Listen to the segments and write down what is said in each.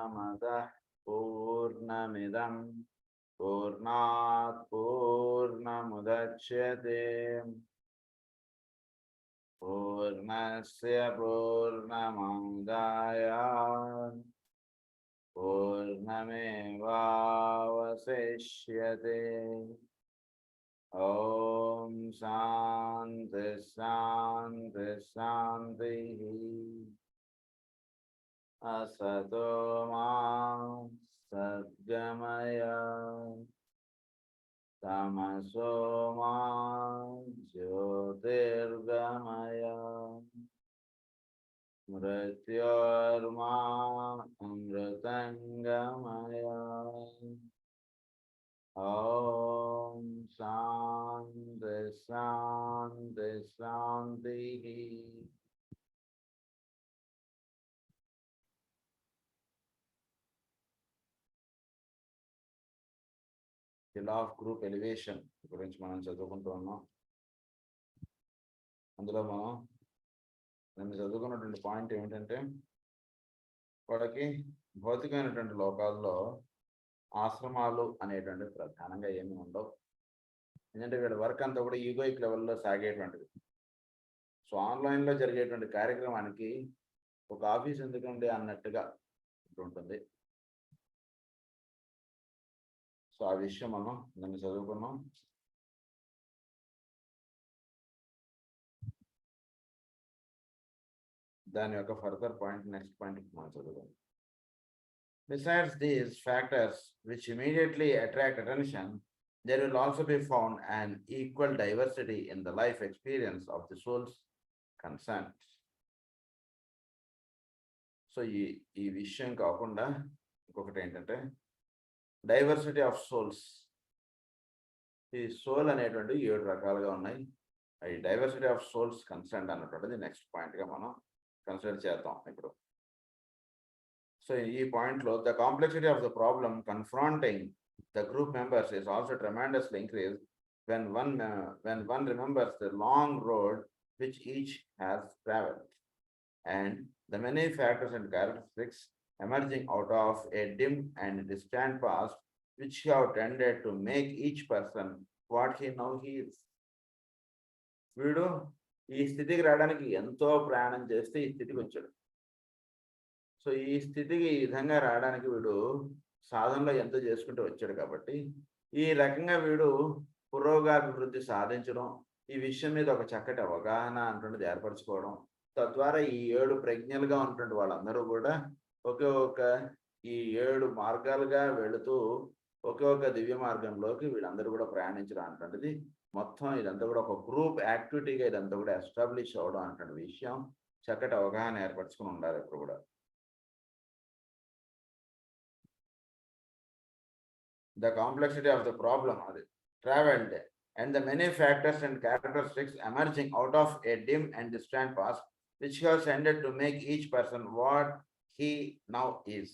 पूर्णमदः पूर्णमिदं पूर्णात् पूर्णमुदच्यते पूर्णस्य पूर्णमादाय पूर्णमेवावशिष्यते। ॐ शान्ति शान्ति शान्तिः। असतो मा सद्गमय तमसो मा ज्योतिर्गमय मृत्योर्मा अमृतंगमय। ॐ शान्ति शान्ति शान्तिः। The law of group elevation గురించి మనం చదువుకుంటూ ఉన్నాం. అందులో మనం నేను చదువుకున్నటువంటి పాయింట్ ఏమిటంటే, వాళ్ళకి భౌతికమైనటువంటి లోకాల్లో ఆశ్రమాలు అనేటువంటి ప్రధానంగా ఏమి ఉండవు. ఎందుకంటే వీళ్ళ వర్క్ అంతా కూడా ఈగోయిక్ లెవెల్లో సాగేటువంటిది. సో ఆన్లైన్లో జరిగేటువంటి కార్యక్రమానికి ఒక ఆఫీస్ ఎందుకండి అన్నట్టుగా ఉంటుంది. సో ఆ విషయం మనం దాన్ని చదువుకున్నాం. దాని యొక్క ఫర్దర్ పాయింట్ నెక్స్ట్ పాయింట్ మనం చదువుకుందాం. Besides these factors which immediately attract attention, there will also be found an equal diversity in the life experience of the souls concerned. So ఈ విషయం కాకుండా ఇంకొకటి ఏంటంటే, డైవర్సిటీ ఆఫ్ సోల్స్. ఈ soul అనేటువంటి 7 రకాలుగా ఉన్నాయి. ఈ డైవర్సిటీ ఆఫ్ సోల్స్ కన్సర్న్ అన్నటువంటిది నెక్స్ట్ పాయింట్గా మనం కన్సిడర్ చేద్దాం ఇప్పుడు. సో ఈ పాయింట్లో the complexity of the problem confronting the group members is also tremendously increased when one remembers the long road which each has traveled and the many factors and characteristics emerging out of a dim and distant past which have tended to make each person what he now is. వీడు ఈ స్థితికి రావడానికి ఎంతో ప్రయాణం చేస్తే ఈ స్థితికి వచ్చాడు. సో ఈ స్థితికి ఈ విధంగా రావడానికి వీడు సాధనలో ఎంతో చేసుకుంటూ వచ్చాడు. కాబట్టి ఈ రకంగా వీడు పురోగాభివృద్ధి సాధించడం, ఈ విషయం మీద ఒక చక్కటి అవగాహన అంటున్నది ఏర్పరచుకోవడం, తద్వారా ఈ 7 ప్రజ్ఞలుగా ఉన్నటువంటి వాళ్ళందరూ కూడా ఈ 7 మార్గాలుగా వెళుతూ ఒకే ఒక దివ్య మార్గంలోకి వీళ్ళందరూ కూడా ప్రయాణించడం అంటున్నది మొత్తం ఇదంతా కూడా ఒక గ్రూప్ యాక్టివిటీగా ఇదంతా కూడా ఎస్టాబ్లిష్ అవ్వడం అంటున్న విషయం చక్కటి అవగాహన ఏర్పరచుకుని ఉండాలి ఇప్పుడు కూడా. The complexity of the problem traveled and the many factors and characteristics emerging out of a dim and distant past which have tended to make each person what he now is.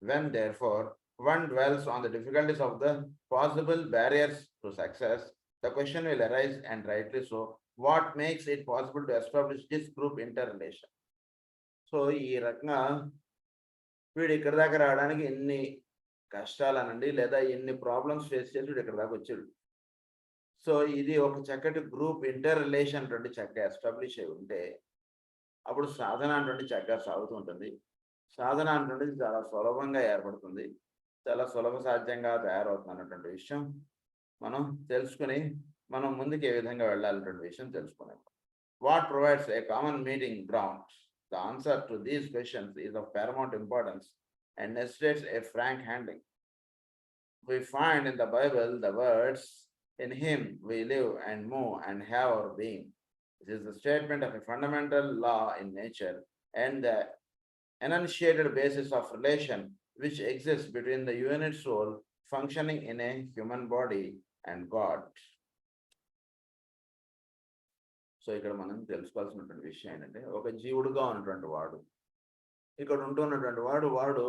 When therefore one dwells on the difficulties of the possible barriers to success, the question will arise, and rightly so, what makes it possible to establish this group interrelation. So ఈ రకంగా వీడు ఇక్కడ దాకా రావడానికి ఎన్ని కష్టాలు అనండి లేదా ఎన్ని ప్రాబ్లమ్స్ ఫేస్ చేసి వీడు ఇక్కడ దాకా వచ్చాడు. సో ఇది ఒక చక్కటి గ్రూప్ ఇంటర్ రిలేషన్ అటువంటి చక్కగా ఎస్టాబ్లిష్ అయి ఉంటే అప్పుడు సాధన అటువంటి చక్కగా సాగుతూ ఉంటుంది. సాధన అటువంటిది చాలా సులభంగా ఏర్పడుతుంది, చాలా సులభ సాధ్యంగా తయారవుతుంది అన్నటువంటి విషయం మనం తెలుసుకుని మనం ముందుకు ఏ విధంగా వెళ్ళాలన్నటువంటి విషయం తెలుసుకున్నాం. What provides a common meeting ground? The answer to these questions is of paramount importance and necessitates a frank handling. We find in the Bible the words, "In him we live and move and have our being." This is the statement of a fundamental law in nature and the enunciated basis of relation which exists between the unit soul functioning in a human body and God. So ఇక్కడ మనం తెలుసుకోవాల్సినటువంటి విషయం ఏంటంటే, ఒక జీవుడుగా ఉన్నటువంటి వాడు ఇక్కడ ఉంటున్నటువంటి వాడు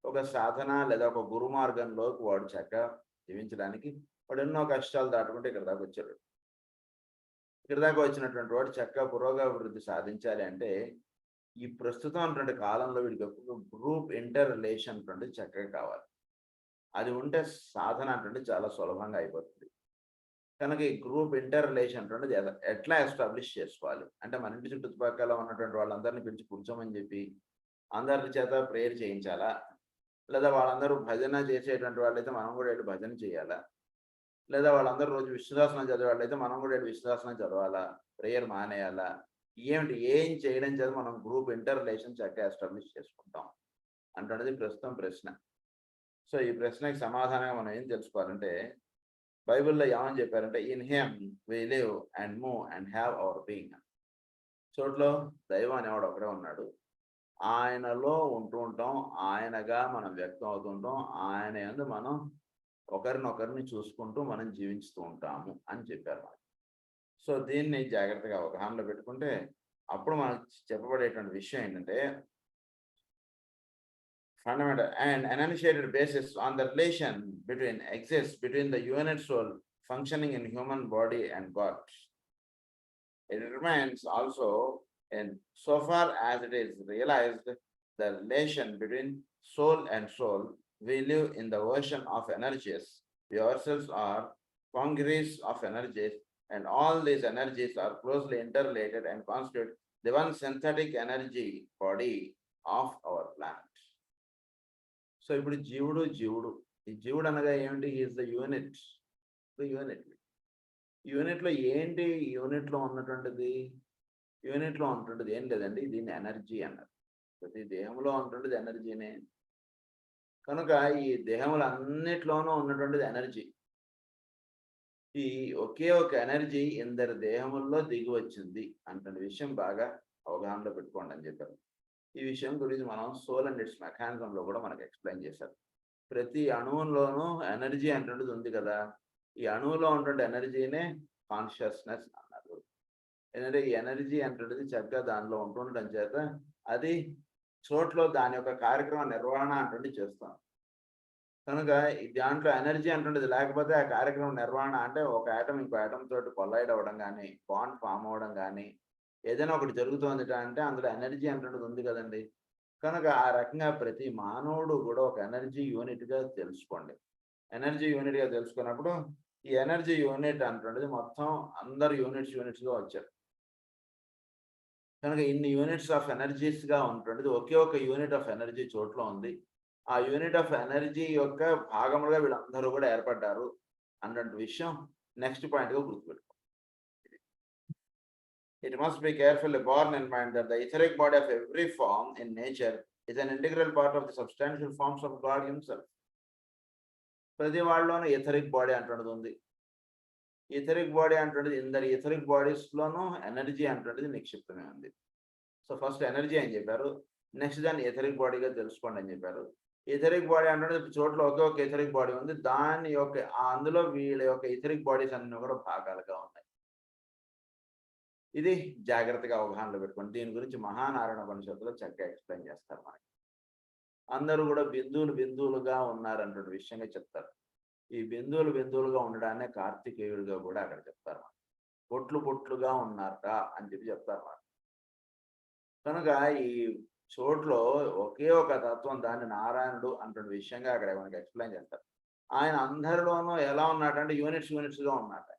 ఒక సాధన లేదా ఒక గురు మార్గంలోకి వాడు చక్కగా జీవించడానికి వాడు ఎన్నో కష్టాలు దాటుకుంటే ఇక్కడ దాకా వచ్చాడు. ఇక్కడ దాకా వచ్చినటువంటి వాడు చక్కగా పురోగతి సాధించాలి అంటే ఈ ప్రస్తుతం ఉన్నటువంటి కాలంలో వీడికి ఒక గ్రూప్ ఇంటర్ రిలేషన్ అంటే చక్కగా కావాలి. అది ఉంటే సాధన అంటే చాలా సులభంగా అయిపోతుంది. కనుక ఈ గ్రూప్ ఇంటర్ రిలేషన్ అటువంటిది ఎట్లా ఎస్టాబ్లిష్ చేసుకోవాలి అంటే మన ఇంటి చుట్టుపక్కల ఉన్నటువంటి వాళ్ళందరినీ పిలిచి కూర్చోమని చెప్పి అందరి చేత ప్రేయర్ చేయించాలా, లేదా వాళ్ళందరూ భజన చేసేటువంటి వాళ్ళైతే మనం కూడా వెళ్ళి భజన చేయాలా, లేదా వాళ్ళందరూ రోజు విశ్వాసనం చదివే వాళ్ళైతే మనం కూడా వెళ్ళి విశ్వాసనం చదవాలా, ప్రేయర్ మానేయాలా, ఏం చేయడం చేత మనం గ్రూప్ ఇంటర్ రిలేషన్ చక్కగా ఎస్టాబ్లిష్ చేసుకుంటాం అంటున్నది ప్రస్తుతం ప్రశ్న. సో ఈ ప్రశ్నకి సమాధానంగా మనం ఏం తెలుసుకోవాలంటే బైబిల్లో ఏమని చెప్పారంటే in him we live and move and have our being. చోట్లో దైవం అనేవాడు ఒకడే ఉన్నాడు, ఆయనలో ఉంటూ ఉంటాం, ఆయనగా మనం వ్యక్తం అవుతుంటాం, ఆయన యందు మనం ఒకరినొకరిని చూసుకుంటూ మనం జీవిస్తూ ఉంటాము అని చెప్పారు. సో దీన్ని జాగ్రత్తగా అవగాహనలో పెట్టుకుంటే అప్పుడు మనకు చెప్పబడేటువంటి విషయం ఏంటంటే fundamental and enunciated basis on the relation exists between the unit soul functioning in human body and God. It remains also in so far as it is realized the relation between soul and soul, we live in the version of energies. We ourselves are congeries of energies, and all these energies are closely interrelated and constitute the one synthetic energy body of our planet. So ఇప్పుడు జీవుడు ఈ జీవుడు అనగా ఏమిటి? Is the unit. యూనిట్లో ఏంటి? యూనిట్లో ఉన్నటువంటిది ఏం లేదండి, దీన్ని ఎనర్జీ అన్నారు. ప్రతి దేహంలో ఉన్నటువంటిది ఎనర్జీనే. కనుక ఈ దేహములన్నిట్లోనూ ఉన్నటువంటిది ఎనర్జీ. ఈ ఒకే ఒక ఎనర్జీ ఇందరి దేహముల్లో దిగి వచ్చింది అంటే విషయం బాగా అవగాహనలో పెట్టుకోండి అని చెప్పారు. ఈ విషయం గురించి మనం సోల్ అండ్ ఇట్స్ మెకానిజంలో కూడా మనకు ఎక్స్ప్లెయిన్ చేశారు. ప్రతి అణువులోనూ ఎనర్జీ అంటున్నది ఉంది కదా, ఈ అణువులో ఉన్నటువంటి ఎనర్జీనే కాన్షియస్నెస్ అన్నారు. ఎందుకంటే ఈ ఎనర్జీ అంటున్నది చక్కగా దానిలో ఉంటుండడం చేత అది చోట్లో దాని యొక్క కార్యక్రమ నిర్వహణ అంటుండి చేస్తాం. కనుక దాంట్లో ఎనర్జీ అంటున్నది లేకపోతే ఆ కార్యక్రమ నిర్వహణ అంటే ఒక ఆటం ఇంకో ఆటం తోటి కొలైడ్ అవ్వడం కానీ, బాండ్ ఫామ్ అవ్వడం కానీ, ఏదైనా ఒకటి జరుగుతుంది అంటే అందులో ఎనర్జీ అంటున్నది ఉంది కదండి. కనుక ఆ రకంగా ప్రతి మానవుడు కూడా ఒక ఎనర్జీ యూనిట్గా తెలుసుకోండి. ఎనర్జీ యూనిట్గా తెలుసుకున్నప్పుడు ఈ ఎనర్జీ యూనిట్ అంటున్నది మొత్తం అందరు యూనిట్స్గా వచ్చారు. కనుక ఇన్ని యూనిట్స్ ఆఫ్ ఎనర్జీస్గా ఉంటున్నది ఒకే ఒక యూనిట్ ఆఫ్ ఎనర్జీ చోట్లో ఉంది. ఆ యూనిట్ ఆఫ్ ఎనర్జీ యొక్క భాగములుగా వీళ్ళందరూ కూడా ఏర్పడ్డారు అన్నటువంటి విషయం నెక్స్ట్ పాయింట్గా గుర్తుపెట్టుకోండి. It must be carefully borne in mind that the etheric body of every form in nature is an integral part of the substantial forms of God himself. ప్రతి వాళ్ళలోనూ etheric body అంటున్నది ఉంది. ఎథరిక్ బాడీ అంటున్నది ఇందరి etheric బాడీస్లోనూ energy అంటున్నది నిక్షిప్తమే ఉంది. So first energy అని చెప్పారు, next దాన్ని etheric బాడీగా తెలుసుకోండి అని చెప్పారు. ఎథరిక్ బాడీ అంటున్నది చోట్ల ఒకే ఒక ఎథరిక్ బాడీ ఉంది, దాని యొక్క అందులో వీళ్ళ యొక్క ఎథరిక్ బాడీస్ అన్ని కూడా భాగాలుగా ఉన్నాయి. ఇది జాగ్రత్తగా అవగాహనలో పెట్టుకోండి. దీని గురించి మహానారాయణ ఉపనిషత్తులో చక్కగా ఎక్స్ప్లెయిన్ చేస్తారు. మనకి అందరూ కూడా బిందువులుగా ఉన్నారంటే విషయంగా చెప్తారు. ఈ బిందువులుగా ఉండడాన్ని కార్తికేయుడిగా కూడా అక్కడ చెప్తారు. పొట్లుగా ఉన్నారట అని చెప్పి చెప్తారు. కనుక ఈ చోట్లో ఒకే ఒక తత్వం, దాన్ని నారాయణుడు అంటున్న విషయంగా అక్కడ మనకి ఎక్స్ప్లెయిన్ చేస్తారు. ఆయన అందరిలోనూ ఎలా ఉన్నాడంటే యూనిట్స్గా ఉన్నాడు.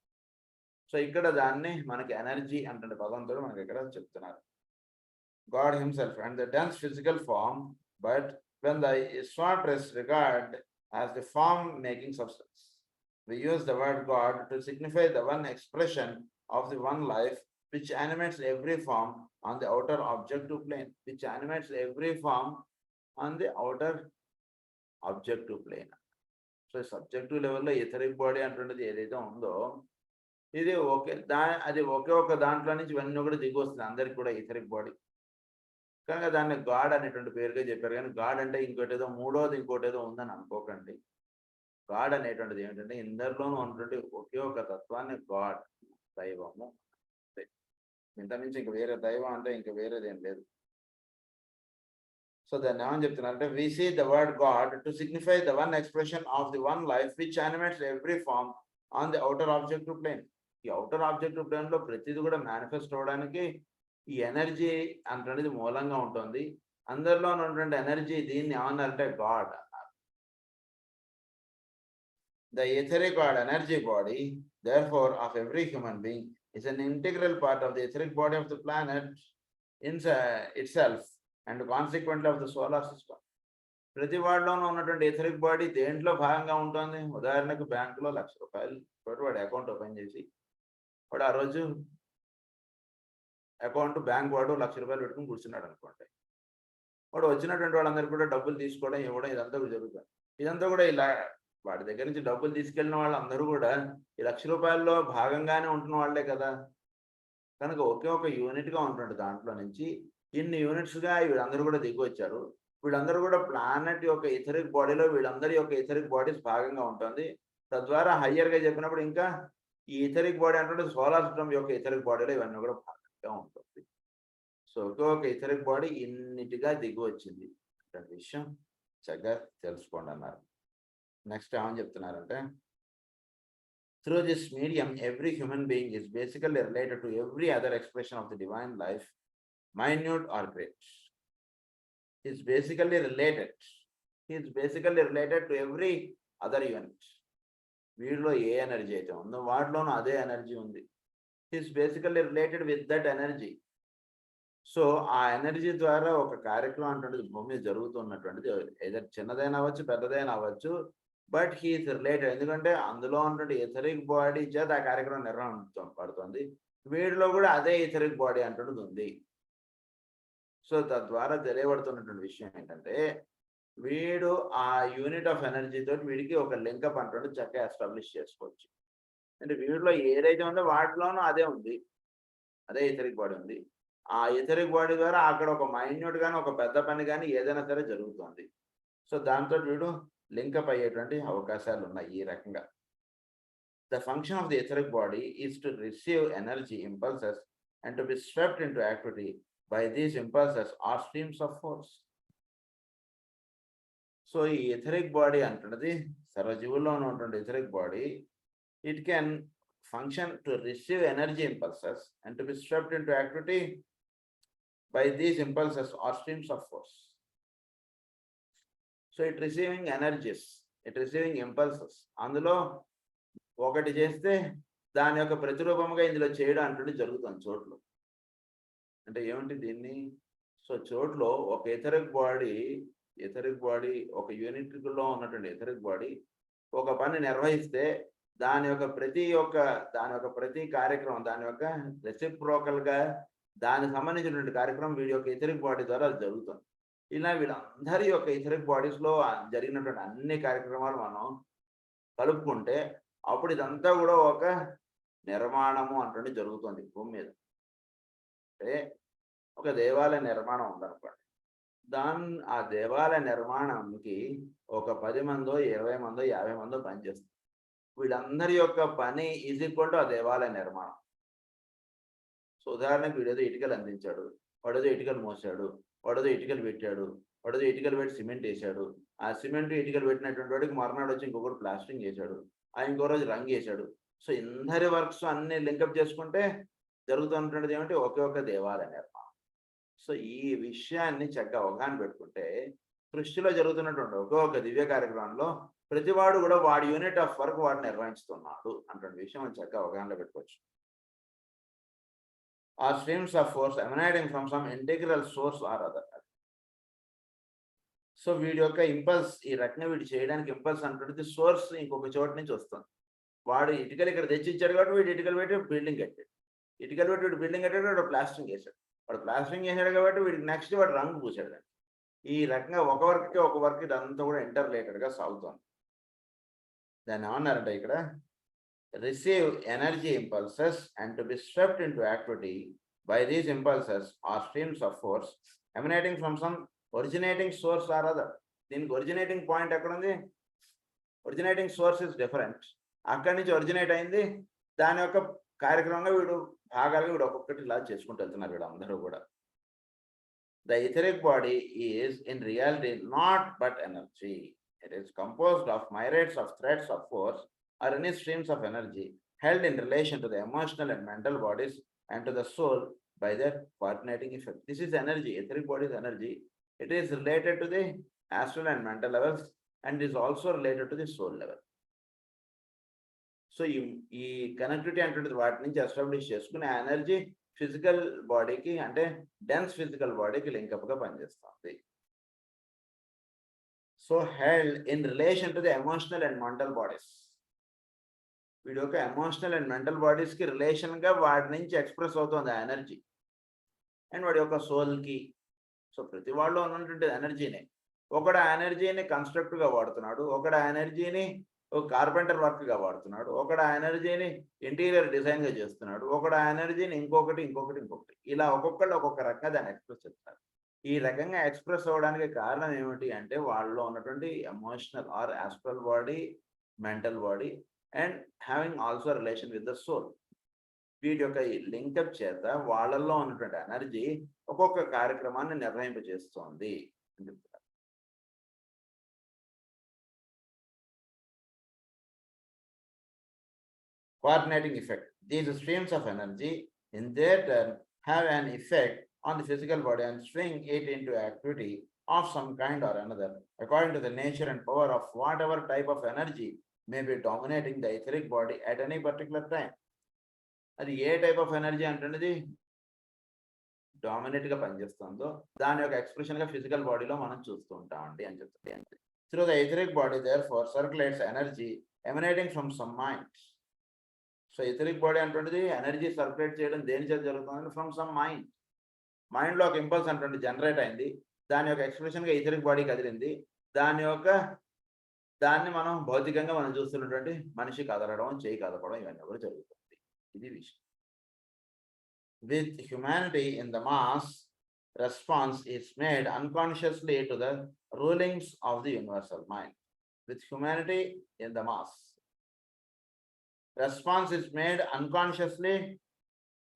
సో ఇక్కడ దాన్ని మనకి ఎనర్జీ అంటే పదంతో మనకి ఇక్కడ చెప్తున్నారు. God himself and the dense physical form, but when the ESOTERIcs regard as the form making substance, we use the word God to signify the one expression of the one life which animates every form on the outer objective plane. So subjective level లో etheric body అంటున్నది ఏదైతే ఉందో ఇది అది ఒకే ఒక దాంట్లో నుంచి ఇవన్నీ కూడా దిగి వస్తుంది అందరికి కూడా ఈథరిక్ బాడీ. కనుక దాన్ని గాడ్ అనేటువంటి పేరుగా చెప్పారు. కానీ గాడ్ అంటే ఇంకోటేదో ఇంకోటేదో ఉందని అనుకోకండి. గాడ్ అనేటువంటిది ఏమిటంటే ఇందరిలోనూ ఉన్నటువంటి ఒకే ఒక తత్వాన్ని గాడ్, దైవము. ఇంత నుంచి ఇంక వేరే దైవం అంటే ఇంక వేరేది ఏం లేదు. సో దాన్ని ఏమని చెప్తున్నారంటే we see the word God to signify the one expression of the one life which animates every form on the outer objective plane. ఈ అవుటర్ ఆబ్జెక్టివ్ ప్లేన్ లో ప్రతిదీ కూడా మేనిఫెస్ట్ అవడానికి ఈ ఎనర్జీ అంటే మూలంగా ఉంటుంది. అందరిలో ఉన్నటువంటి ఎనర్జీ దీన్ని ఏమన్నారంటే గాడ్ అన్నారు. The etheric or energy body, therefore, of every human being is an integral part of the etheric body of the planet itself and consequently of the solar system. ప్రతి వాడిలోనూ ఉన్నటువంటి ఎథరిక్ బాడీ దేంట్లో భాగంగా ఉంటుంది. ఉదాహరణకు బ్యాంకులో ₹1,00,000 తోటి వాడు అకౌంట్ ఓపెన్ చేసి వాడు ఆ రోజు అకౌంట్ బ్యాంక్ వాడు ₹1,00,000 పెట్టుకుని కూర్చున్నాడు అనుకోండి. వాడు వచ్చినటువంటి వాళ్ళందరూ కూడా డబ్బులు తీసుకోవడం ఇవ్వడం ఇదంతా జరుగుతుంది. ఇదంతా కూడా ఇలా వాడి దగ్గర నుంచి డబ్బులు తీసుకెళ్ళిన వాళ్ళందరూ కూడా ఈ ₹1,00,000లో భాగంగానే ఉంటున్న వాళ్ళే కదా. కనుక ఒకే ఒక యూనిట్గా ఉంటుంది. దాంట్లో నుంచి ఇన్ని యూనిట్స్గా వీళ్ళందరూ కూడా దిగి వచ్చారు. వీళ్ళందరూ కూడా ప్లానెట్ యొక్క ఎథరిక్ బాడీలో వీళ్ళందరి యొక్క ఎథరిక్ బాడీస్ భాగంగా ఉంటుంది. తద్వారా హయ్యర్గా చెప్పినప్పుడు ఇంకా ఈ ఎథరిక్ బాడీ అంటే సోలార్ సిస్టమ్ యొక్క ఎథరిక్ బాడీలో ఇవన్నీ కూడా భాగంగా ఉంటుంది. సో ఒకే ఒక ఎథరిక్ బాడీ ఇన్నిటిగా దిగి వచ్చింది అనే విషయం చక్కగా తెలుసుకోండి అన్నారు. నెక్స్ట్ ఏమని చెప్తున్నారంటే, through this medium every human being is basically related to every other expression of the divine life, minute or great. He is basically related to every other unit. వీడిలో ఏ ఎనర్జీ అయితే ఉందో వాటిలోనూ అదే ఎనర్జీ ఉంది. He is basically related with that energy. So ఆ energy ద్వారా ఒక కార్యక్రమం అంటే భూమి మీద జరుగుతున్నటువంటిది ఏదో చిన్నదైనా అవ్వచ్చు పెద్దదైనా అవ్వచ్చు, బట్ హీఈస్ రిలేటెడ్. ఎందుకంటే అందులో ఉన్నటువంటి ఎథరిక్ బాడీ చేత ఆ కార్యక్రమం నిర్వహించబడుతుంది. వీడిలో కూడా అదే ఎథరిక్ బాడీ అంటున్నది ఉంది. సో తద్వారా తెలియబడుతున్నటువంటి విషయం ఏంటంటే వీడు ఆ యూనిట్ ఆఫ్ ఎనర్జీ తోటి వీడికి ఒక లింకప్ అంటుండే చక్కగా ఎస్టాబ్లిష్ చేసుకోవచ్చు. అంటే వీడిలో ఏదైతే ఉందో వాటిలోనూ అదే ఉంది, అదే ఎథరిక్ బాడీ ఉంది. ఆ ఎథరిక్ బాడీ ద్వారా అక్కడ ఒక మైన్యూట్ కానీ ఒక పెద్ద పని కానీ ఏదైనా సరే జరుగుతుంది. సో దాంతో వీడు లింకప్ అయ్యేటువంటి అవకాశాలు ఉన్నాయి ఈ రకంగా. The function of the etheric body is to receive energy impulses and to be swept into activity by these impulses or streams of force. So ఈ ఎథరిక్ బాడీ అంటున్నది సర్వజీవుల్లో ఉన్నటువంటి etheric body, it can function to receive energy impulses and to be swept into activity by these impulses or streams of force. So it receiving energies, it receiving impulses. అందులో ఒకటి చేస్తే దాని యొక్క ప్రతిరూపంగా ఇందులో చేయడం అంటే జరుగుతుంది చోట్లు. అంటే ఏమిటి దీన్ని? సో చోట్లో ఒక ఎథరిక్ బాడీ ఒక యూనిట్లో ఉన్నటువంటి ఎథరిక్ బాడీ ఒక పని నిర్వహిస్తే దాని యొక్క ప్రతి కార్యక్రమం దాని యొక్క రెసిప్రోకల్ గా దానికి సంబంధించినటువంటి కార్యక్రమం వీడి యొక్క ఎథరిక్ బాడీ ద్వారా అది జరుగుతుంది. ఇలా వీళ్ళందరి యొక్క ఎథరిక్ బాడీస్ లో జరిగినటువంటి అన్ని కార్యక్రమాలు మనం కలుపుకుంటే అప్పుడు ఇదంతా కూడా ఒక నిర్మాణము అంటుండే జరుగుతుంది భూమి మీద. అంటే ఒక దేవాలయ నిర్మాణం ఉందనుకోండి, ఆ దేవాలయ నిర్మాణానికి ఒక 10 మందో 20 మందో 50 మందో పనిచేస్తుంది. వీళ్ళందరి యొక్క పని ఈజ్ ఈక్వల్ టు ఆ దేవాలయ నిర్మాణం. సో ఉదాహరణకు వీడేదో ఇటుకలు అందించాడు, వాడేదో ఇటుకలు మోసాడు, వాడేదో ఇటుకలు పెట్టాడు, వాడేదో ఇటుకలు పెట్టి సిమెంట్ వేసాడు. ఆ సిమెంట్ ఇటుకలు పెట్టినటువంటి వాడికి మర్నాడు వచ్చి ఇంకొకటి ప్లాస్టింగ్ చేశాడు, ఇంకో రోజు రంగు వేసాడు. సో ఇందరి వర్క్స్ అన్ని లింకప్ చేసుకుంటే జరుగుతున్నటువంటిది ఏమిటి? ఒకే ఒక దేవాలయ నిర్మాణం. సో ఈ విషయాన్ని చక్కగా అవగాహన పెట్టుకుంటే సృష్టిలో జరుగుతున్నటువంటి ఒకే ఒక దివ్య కార్యక్రమంలో ప్రతివాడు కూడా వాడి యూనిట్ ఆఫ్ వర్క్ వాడు నిర్వహిస్తున్నాడు అటువంటి విషయం మనం చక్కగా అవగాహనలో పెట్టుకోవచ్చు. ఆ streams of force emanating from some integral source or other. So వీడి యొక్క ఇంపల్స్ ఈ రకంగా వీడు చేయడానికి ఇంపల్స్ అంటుంది సోర్స్ ఇంకొక చోటు నుంచి వస్తుంది. వాడు ఇటుకలు ఇక్కడ తెచ్చిచ్చాడు కాబట్టి వీడు ఇటుకలు పెట్టి బిల్డింగ్ కట్టాడు, ఇటుకలు పెట్టి వీడు బిల్డింగ్ కట్టాడు, వాడు ప్లాస్టింగ్ వేసాడు, వాడు ప్లాస్టింగ్ వేసాడు కాబట్టి వీడికి నెక్స్ట్ వాడు రంగు పూసాడు. ఈ రకంగా ఒక వర్క్ ఇదంతా కూడా ఇంటర్రిలేటెడ్గా సాగుతుంది. దాన్ని ఏమన్నారంటే ఇక్కడ receive energy impulses and to be swept into activity by these impulses or streams of force emanating from some originating source or other. దీనికి ఒరిజినేటింగ్ పాయింట్ ఎక్కడ ఉంది? Originating source is different. అక్కడి నుంచి ఒరిజినేట్ అయింది, దాని యొక్క కార్యక్రమంగా భాగాలుగా వీడు ఒక్కొక్కటి ఇలా చేసుకుంటూ వెళ్తున్నారు వీడు అందరూ కూడా. The etheric body is in reality not but energy. It is composed of myriads of threads of force or any streams of energy held in relation to the emotional and mental bodies and to the soul by the coordinating effect. This is energy, etheric body is energy. It is related to the astral and mental levels and is also related to the soul level. So ఈ connectivity అంటే వాటి నుంచి establish చేసుకుని ఆ energy physical బాడీకి అంటే dense physical బాడీకి లింకప్గా పనిచేస్తుంది. So held in relation to the emotional and mental bodies. వీడి యొక్క ఎమోషనల్ అండ్ మెంటల్ బాడీస్కి రిలేషన్గా వాటి నుంచి ఎక్స్ప్రెస్ అవుతుంది ఆ ఎనర్జీ అండ్ వాడి యొక్క సోల్కి. సో ప్రతి వాళ్ళు ఉన్నటువంటి ఎనర్జీని ఒకడు ఆ ఎనర్జీని కన్స్ట్రక్టివ్గా వాడుతున్నాడు, ఒకడు ఆ ఎనర్జీని ఒక కార్పెంటర్ వర్క్గా వాడుతున్నాడు, ఒకడు ఆ ఎనర్జీని ఇంటీరియర్ డిజైన్గా చేస్తున్నాడు, ఒకడు ఆ ఎనర్జీని ఇంకొకటి ఇలా ఒక్కొక్కళ్ళు ఒక్కొక్క రకంగా దాన్ని ఎక్స్ప్రెస్ చేస్తారు. ఈ రకంగా ఎక్స్ప్రెస్ అవ్వడానికి కారణం ఏమిటి అంటే వాళ్ళలో ఉన్నటువంటి emotional or astral body, mental body and having also relation with the soul. వీటి యొక్క ఈ లింకప్ చేత వాళ్ళల్లో ఉన్నటువంటి ఎనర్జీ ఒక్కొక్క కార్యక్రమాన్ని నిర్వహింపజేస్తోంది అని చెప్తున్నారు. Coordinating effect. These streams of energy in their turn have an effect on the physical body and swing it into activity of some kind or another according to the nature and power of whatever type of energy may be dominating the etheric body at any particular time. అది ఏ type of energy అంటున్నది డామినేట్గా పనిచేస్తుందో దాని యొక్క ఎక్స్ప్రెషన్గా physical బాడీలో మనం చూస్తూ ఉంటామండి అని చెప్తుంది. Through the etheric body therefore circulates energy emanating from some mind. So etheric body అంటుండేది ఎనర్జీ సర్క్యులేట్ చేయడం దేని చేత జరుగుతుంది? From some mind. మైండ్లో ఒక ఇంపల్స్ అంటుండే జనరేట్ అయింది, దాని యొక్క ఎక్స్ప్రెషన్గా ఎథరిక్ బాడీ కదిలింది, దాన్ని మనం భౌతికంగా మనం చూస్తున్నటువంటి మనిషి కదలడం, చేయి కదపడం ఇవన్నీ కూడా జరుగుతుంది. ఇది విషయం. With humanity in the mass response is made unconsciously to the rulings of the universal mind. With humanity in the mass response is made unconsciously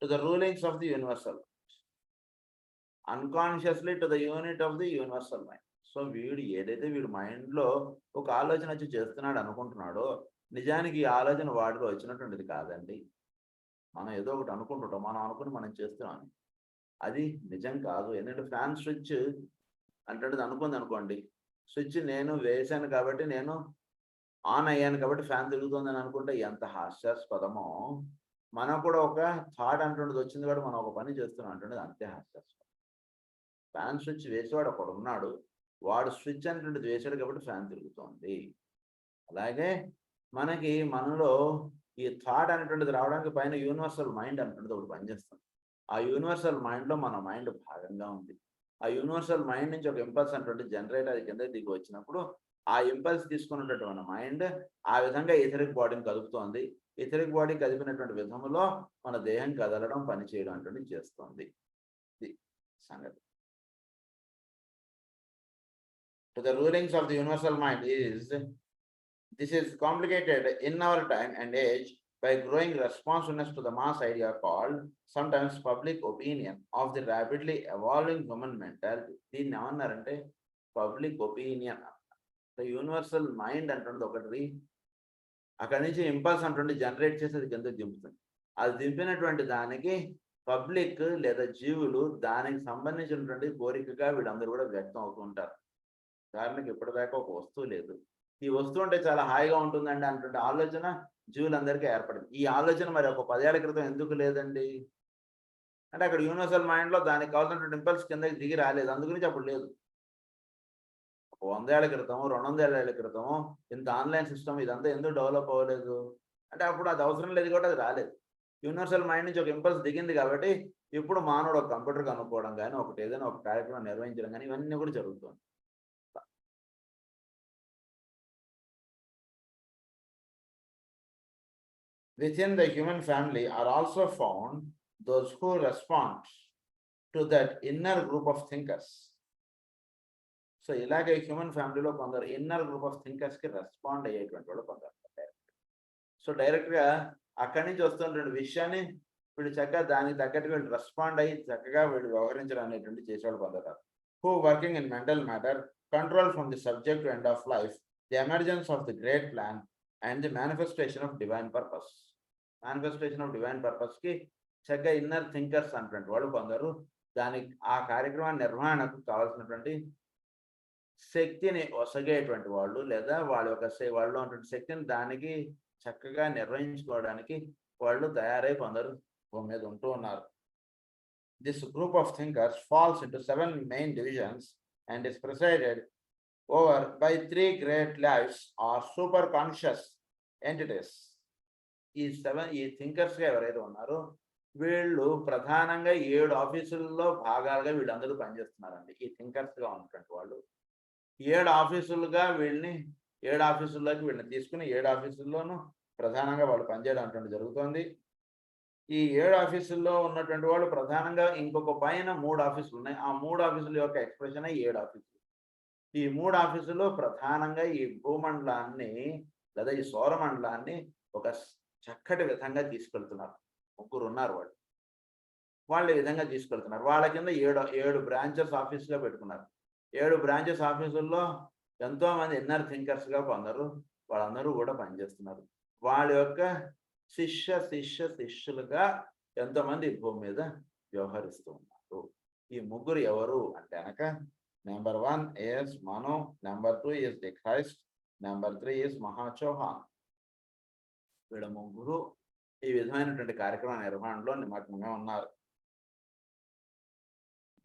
to the rulings of the universal mind. Unconsciously to the unit of the universal mind. So వీడు ఏదైతే వీడు మైండ్లో ఒక ఆలోచన వచ్చి చేస్తున్నాడు అనుకుంటున్నాడో నిజానికి ఈ ఆలోచన వాడిలో వచ్చినటువంటిది కాదండి. మనం ఏదో ఒకటి అనుకుంటుంటాం, మనం అనుకుని మనం చేస్తున్నాం, అది నిజం కాదు. ఎందుకంటే ఫ్యాన్ స్విచ్ అంటే అనుకుంది అనుకోండి, స్విచ్ నేను వేసాను కాబట్టి నేను ఆన్ అయ్యాను కాబట్టి ఫ్యాన్ తిరుగుతుందని అనుకుంటే ఎంత హాస్యాస్పదమో. మనం కూడా ఒక థాట్ అంటుండేది వచ్చింది కాబట్టి మనం ఒక పని చేస్తున్నాం అంటుండేది అంతే హాస్యాస్పదం. ఫ్యాన్ స్విచ్ వేసేవాడు ఒకడు ఉన్నాడు, వాడు స్విచ్ అంటుండేది వేసాడు కాబట్టి ఫ్యాన్ తిరుగుతోంది. అలాగే మనలో ఈ థాట్ అనేటువంటిది రావడానికి పైన యూనివర్సల్ మైండ్ అంటుండేది ఒకటి పనిచేస్తుంది. ఆ యూనివర్సల్ మైండ్లో మన మైండ్ భాగంగా ఉంది. ఆ యూనివర్సల్ మైండ్ నుంచి ఒక ఇంపల్స్ అంటుండేది జనరేట్ అది కింద దిగి వచ్చినప్పుడు ఆ ఇంపల్స్ తీసుకున్నటువంటి మైండ్ ఆ విధంగా ఎథరిక్ బాడీని కదుపుతోంది. ఎథరిక్ బాడీ కదిపినటువంటి విధంలో మన దేహం కదలడం, పనిచేయడం అంటే చేస్తుంది. ఇది సంగతి. To the rulings of the universal mind this is complicated in our time and age by growing responsiveness to the mass idea called sometimes public opinion of the rapidly evolving human mentality. దీన్ని ఏమన్నారంటే public opinion. Universal mind అంటుండేది ఒకటి, అక్కడి నుంచి impulse అంటుండే generate చేసి అది కింద దింపుతుంది. అది దింపినటువంటి దానికి పబ్లిక్ లేదా జీవులు దానికి సంబంధించినటువంటి కోరికగా వీళ్ళందరూ కూడా వ్యక్తం అవుతూ ఉంటారు. ఉదాహరణకి ఇప్పటిదాకా ఒక వస్తువు లేదు, ఈ వస్తువు అంటే చాలా హాయిగా ఉంటుందండి అంటుంటే ఆలోచన జీవులందరికీ ఏర్పడింది. ఈ ఆలోచన మరి ఒక 10 ఏళ్ల క్రితం ఎందుకు లేదండి అంటే అక్కడ యూనివర్సల్ మైండ్లో దానికి కావాల్సినటువంటి ఇంపల్స్ కిందకి దిగి రాలేదు, అందుగురించి అప్పుడు లేదు. 100 ఏళ్ల క్రితము, 200 ఏళ్ల క్రితము ఇంత ఆన్లైన్ సిస్టమ్ ఇదంతా ఎందుకు డెవలప్ అవ్వలేదు అంటే అప్పుడు అది అవసరం లేదు కాబట్టి అది రాలేదు. యూనివర్సల్ మైండ్ నుంచి ఒక ఇంపల్స్ దిగింది కాబట్టి ఇప్పుడు మానవుడు ఒక కంప్యూటర్ కనుక్కోవడం కానీ ఒకటి ఏదైనా ఒక కార్యక్రమం నిర్వహించడం కానీ ఇవన్నీ కూడా జరుగుతుంది. Within the human family are also found those who respond to that inner group of thinkers. So ఇలాగే హ్యూమన్ ఫ్యామిలీలో కొందరు ఇన్నర్ గ్రూప్ ఆఫ్ థింకర్స్కి రెస్పాండ్ అయ్యేటువంటి వాళ్ళు కొందరు. సో డైరెక్ట్గా అక్కడి నుంచి వస్తున్నటువంటి విషయాన్ని వీళ్ళు చక్కగా దానికి తగ్గట్టు వీళ్ళు రెస్పాండ్ అయ్యి చక్కగా వీళ్ళు వ్యవహరించడం అనేటువంటి చేసేవాళ్ళు కొందరు. Who working in mental matter control from the subject end of life, the emergence of the great plan and the manifestation of divine purpose. Manifestation of divine పర్పస్కి చక్కగా ఇన్నర్ థింకర్స్ అన్నటువంటి వాళ్ళు కొందరు దానికి ఆ కార్యక్రమ నిర్వహణకు కావాల్సినటువంటి శక్తిని ఒసగేటువంటి వాళ్ళు, లేదా వాళ్ళ యొక్క వాళ్ళలో ఉన్నటువంటి శక్తిని దానికి చక్కగా నిర్వహించుకోవడానికి వాళ్ళు తయారై కొందరు భూమి మీద ఉంటూ ఉన్నారు. This group of thinkers falls into 7 main divisions and is presided over by 3 great lives or super conscious entities. ఈ థింకర్స్ గా ఎవరైతే ఉన్నారో వీళ్ళు ప్రధానంగా 7 ఆఫీసుల్లో భాగాలుగా వీళ్ళందరూ పనిచేస్తున్నారండి. ఈ థింకర్స్ గా ఉన్నటువంటి వాళ్ళు 7 ఆఫీసులుగా వీళ్ళని 7 ఆఫీసుల్లోకి వీళ్ళని తీసుకుని 7 ఆఫీసుల్లోనూ ప్రధానంగా వాళ్ళు పనిచేయడం అటువంటి జరుగుతోంది. ఈ 7 ఆఫీసుల్లో ఉన్నటువంటి వాళ్ళు ప్రధానంగా ఇంకొక పైన 3 ఆఫీసులు ఉన్నాయి. ఆ 3 ఆఫీసుల యొక్క ఎక్స్ప్రెషన్ 7 ఆఫీసులు. ఈ 3 ఆఫీసుల్లో ప్రధానంగా ఈ భూమండలాన్ని లేదా ఈ సౌరమండలాన్ని ఒక చక్కటి విధంగా తీసుకెళ్తున్నారు. 3 ఉన్నారు వాళ్ళు. వాళ్ళు ఈ విధంగా తీసుకెళ్తున్నారు. వాళ్ళ కింద 7 బ్రాంచెస్ ఆఫీసుగా పెట్టుకున్నారు. 7 బ్రాంచెస్ ఆఫీసుల్లో ఎంతో మంది ఇన్నర్ థింకర్స్ గా కొందరు వాళ్ళందరూ కూడా పనిచేస్తున్నారు. వాళ్ళ యొక్క శిష్యులుగా ఎంతోమంది భూమి మీద వ్యవహరిస్తూ ఉన్నారు. ఈ 3 ఎవరు అంటే కనుక number 1 is Manu, number 2 is the Christ, number 3 is Mahachohan. వీళ్ళ 3 ఈ విధమైనటువంటి కార్యక్రమ నిర్వహణలో నిమగ్నంగా ఉన్నారు.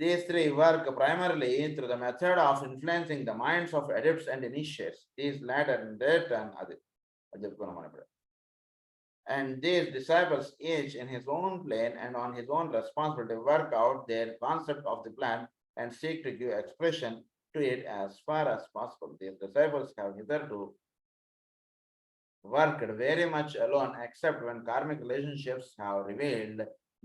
These 3 work primarily through the method of influencing the minds of adepts and initiates. These latter in their turn అది చెప్పుకున్నాం మనం ఇప్పుడు. And these disciples, each in his own plane and on his own responsibility, work out their concept of the plan and seek to give expression to it as far as possible. These disciples have hitherto worked very much alone, except when karmic relationships have revealed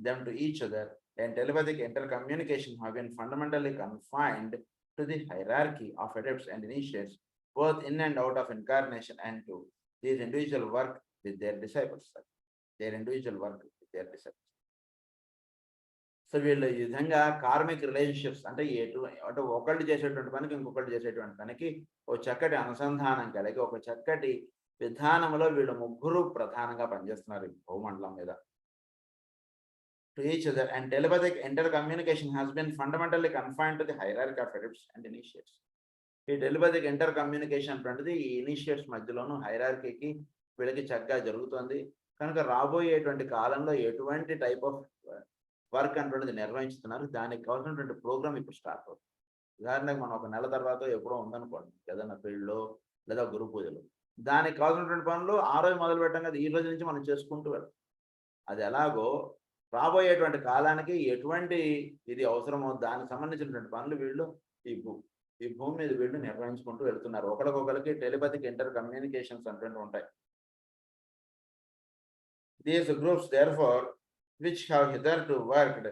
them to each other, and telepathic intercommunication have been fundamentally confined to the hierarchy of adepts and initiates, both in and out of incarnation, and to these individual work with their disciples. So వీళ్ళు ఈ విధంగా karmic relationships అంటే అంటే ఒకళ్ళు చేసేటువంటి పనికి ఇంకొకళ్ళు చేసేటువంటి పనికి ఒక చక్కటి అనుసంధానం కలిగి ఒక చక్కటి విధానంలో వీళ్ళు 3 ప్రధానంగా పనిచేస్తున్నారు ఈ భూమండలం మీద. To each other, and telepathic intercommunication has been fundamentally confined to the hierarchy of adepts and initiates. ఈ టెలిపతిక్ ఇంటర్ కమ్యూనికేషన్ అటువంటిది ఈ ఇనిషియేట్స్ మధ్యలోనూ హైరార్కీకి వీళ్ళకి చక్కగా జరుగుతుంది. కనుక రాబోయేటువంటి కాలంలో ఎటువంటి టైప్ ఆఫ్ వర్క్ అటువంటిది నిర్వహిస్తున్నారు, దానికి కావాల్సినటువంటి ప్రోగ్రామ్ ఇప్పుడు స్టార్ట్ అవుతుంది. ఉదాహరణకు మనం ఒక నెల తర్వాత ఎప్పుడో ఉందనుకోండి ఏదైనా ఫీల్డ్లో లేదా గురు పూజలు, దానికి కావాల్సినటువంటి పనులు ఆ రోజు మొదలు పెట్టాం కదా, ఈ రోజు నుంచి మనం చేసుకుంటూ వెళ్తాం. అది ఎలాగో రాబోయేటువంటి కాలానికి ఎటువంటి ఇది అవసరమో దానికి సంబంధించినటువంటి పనులు వీళ్ళు ఈ భూమి మీద వీళ్ళు నిర్వహించుకుంటూ వెళ్తున్నారు. ఒకరికొకరికి టెలిపతిక్ ఇంటర్ కమ్యూనికేషన్స్ అంటూ ఉంటాయి. These groups, therefore, which have hitherto worked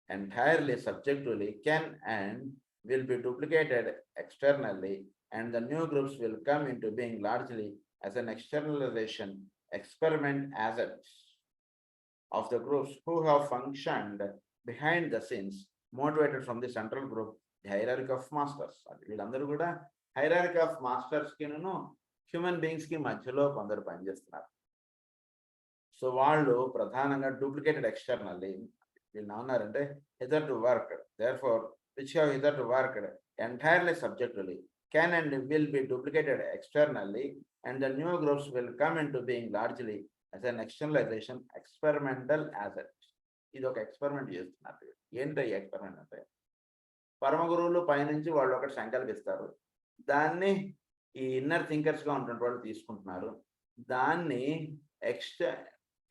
entirely subjectively, can and will be duplicated externally, and the new groups will come into being largely as an externalization experiment assets of the groups who have functioned behind the scenes, motivated from the central group, the hierarchy of masters. వీళ్ళందరూ కూడా hierarchy of masters కిను human beings కి మధ్యలో కొందరు పనిచేస్తున్నారు. So వాళ్ళు ప్రధానంగా duplicated externally వీళ్ళు ఏమన్నారంటే hitherto worked, therefore which have hitherto worked entirely subjectively, can and will be duplicated externally, and the new groups will come into being largely as an externalization experimental asset. ఇది ఒక experiment చేస్తున్నారు. ఏంటో ఈ experiment అంటే పరమ గురువులు పైనుంచి వాళ్ళు ఒకటి సంకల్పిస్తారు, దాన్ని ఈ ఇన్నర్ థింకర్స్ గా ఉన్నటువంటి వాళ్ళు తీసుకుంటున్నారు, దాన్ని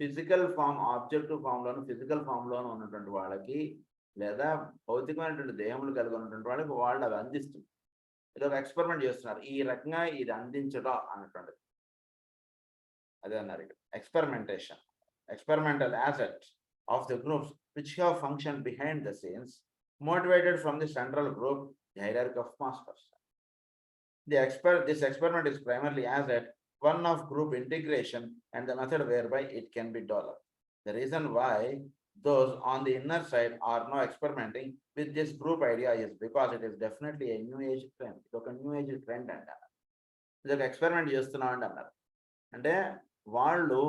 ఫిజికల్ ఫామ్ ఆబ్జెక్టివ్ ఫామ్ లోను ఫిజికల్ ఫామ్ లోను ఉన్నటువంటి వాళ్ళకి లేదా భౌతికమైనటువంటి దేహములు కలిగి ఉన్నటువంటి వాళ్ళకి వాళ్ళు అవి అందిస్తుంది. ఇది ఒక ఎక్స్పెరిమెంట్ చేస్తున్నారు. ఈ రకంగా ఇది అందించడం అన్నటువంటిది అదే అన్నారు ఇక్కడ. experimental assets of the groups which have functioned behind the scenes, motivated from the central group, the hierarchy of masters. This experiment is primarily asset one of group integration and the method whereby it can be developed. The reason why those on the inner side are now experimenting with this group idea is because it is definitely a new age trend. ఇది ఒక new age trend అంటారు. ఇది ఒక experiment చేస్తున్నామండి అన్నారు. అంటే వాళ్ళు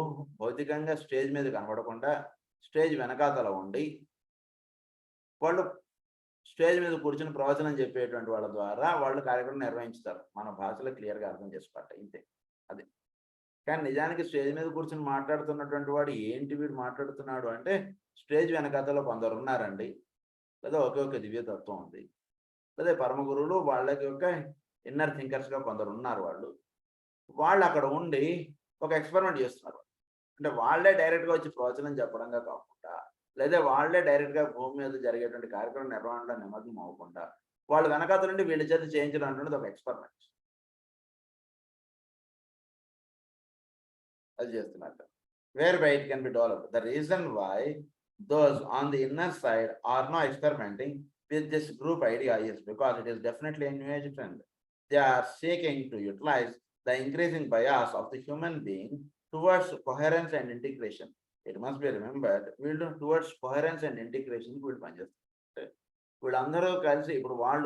భౌతికంగా స్టేజ్ మీద కనబడకుండా స్టేజ్ వెనకాతల ఉండి వాళ్ళు స్టేజ్ మీద కూర్చుని ప్రవచనం చెప్పేటువంటి వాళ్ళ ద్వారా వాళ్ళు కార్యక్రమం నిర్వహించుతారు. మన భాషలో క్లియర్గా అర్థం చేసుకోవాలి ఇంతే. అది కానీ నిజానికి స్టేజ్ మీద కూర్చొని మాట్లాడుతున్నటువంటి వాడు ఏంటి వీడు మాట్లాడుతున్నాడు అంటే, స్టేజ్ వెనకాతలో కొందరు ఉన్నారండి, లేదా ఒకే ఒక దివ్యతత్వం ఉంది, లేదా పరమ గురువులు వాళ్ళకి ఒక ఇన్నర్ థింకర్స్గా కొందరు ఉన్నారు. వాళ్ళు అక్కడ ఉండి ఒక ఎక్స్పెరిమెంట్ చేస్తున్నారు. అంటే వాళ్ళే డైరెక్ట్గా వచ్చి ప్రవచనం చెప్పడంగా కాకుండా, లేదా వాళ్ళే డైరెక్ట్గా భూమి మీద జరిగేటువంటి కార్యక్రమం నిర్వహణలో నిమగ్నం అవ్వకుండా వాళ్ళు వెనకాతల నుండి వీళ్ళ చేత చేయించడం అనేది ఒక ఎక్స్పెరిమెంట్. అది చేస్తున్నారు. Whereby it can be developed. The reason why those on the inner side are not experimenting with this group idea is because it is definitely a new age trend. They are seeking to utilize the increasing bias of the human being towards coherence and integration. It must be remembered, వీళ్ళు towards coherence and integration వీళ్ళు పనిచేస్తారు. వీళ్ళందరూ కలిసి ఇప్పుడు వాళ్ళు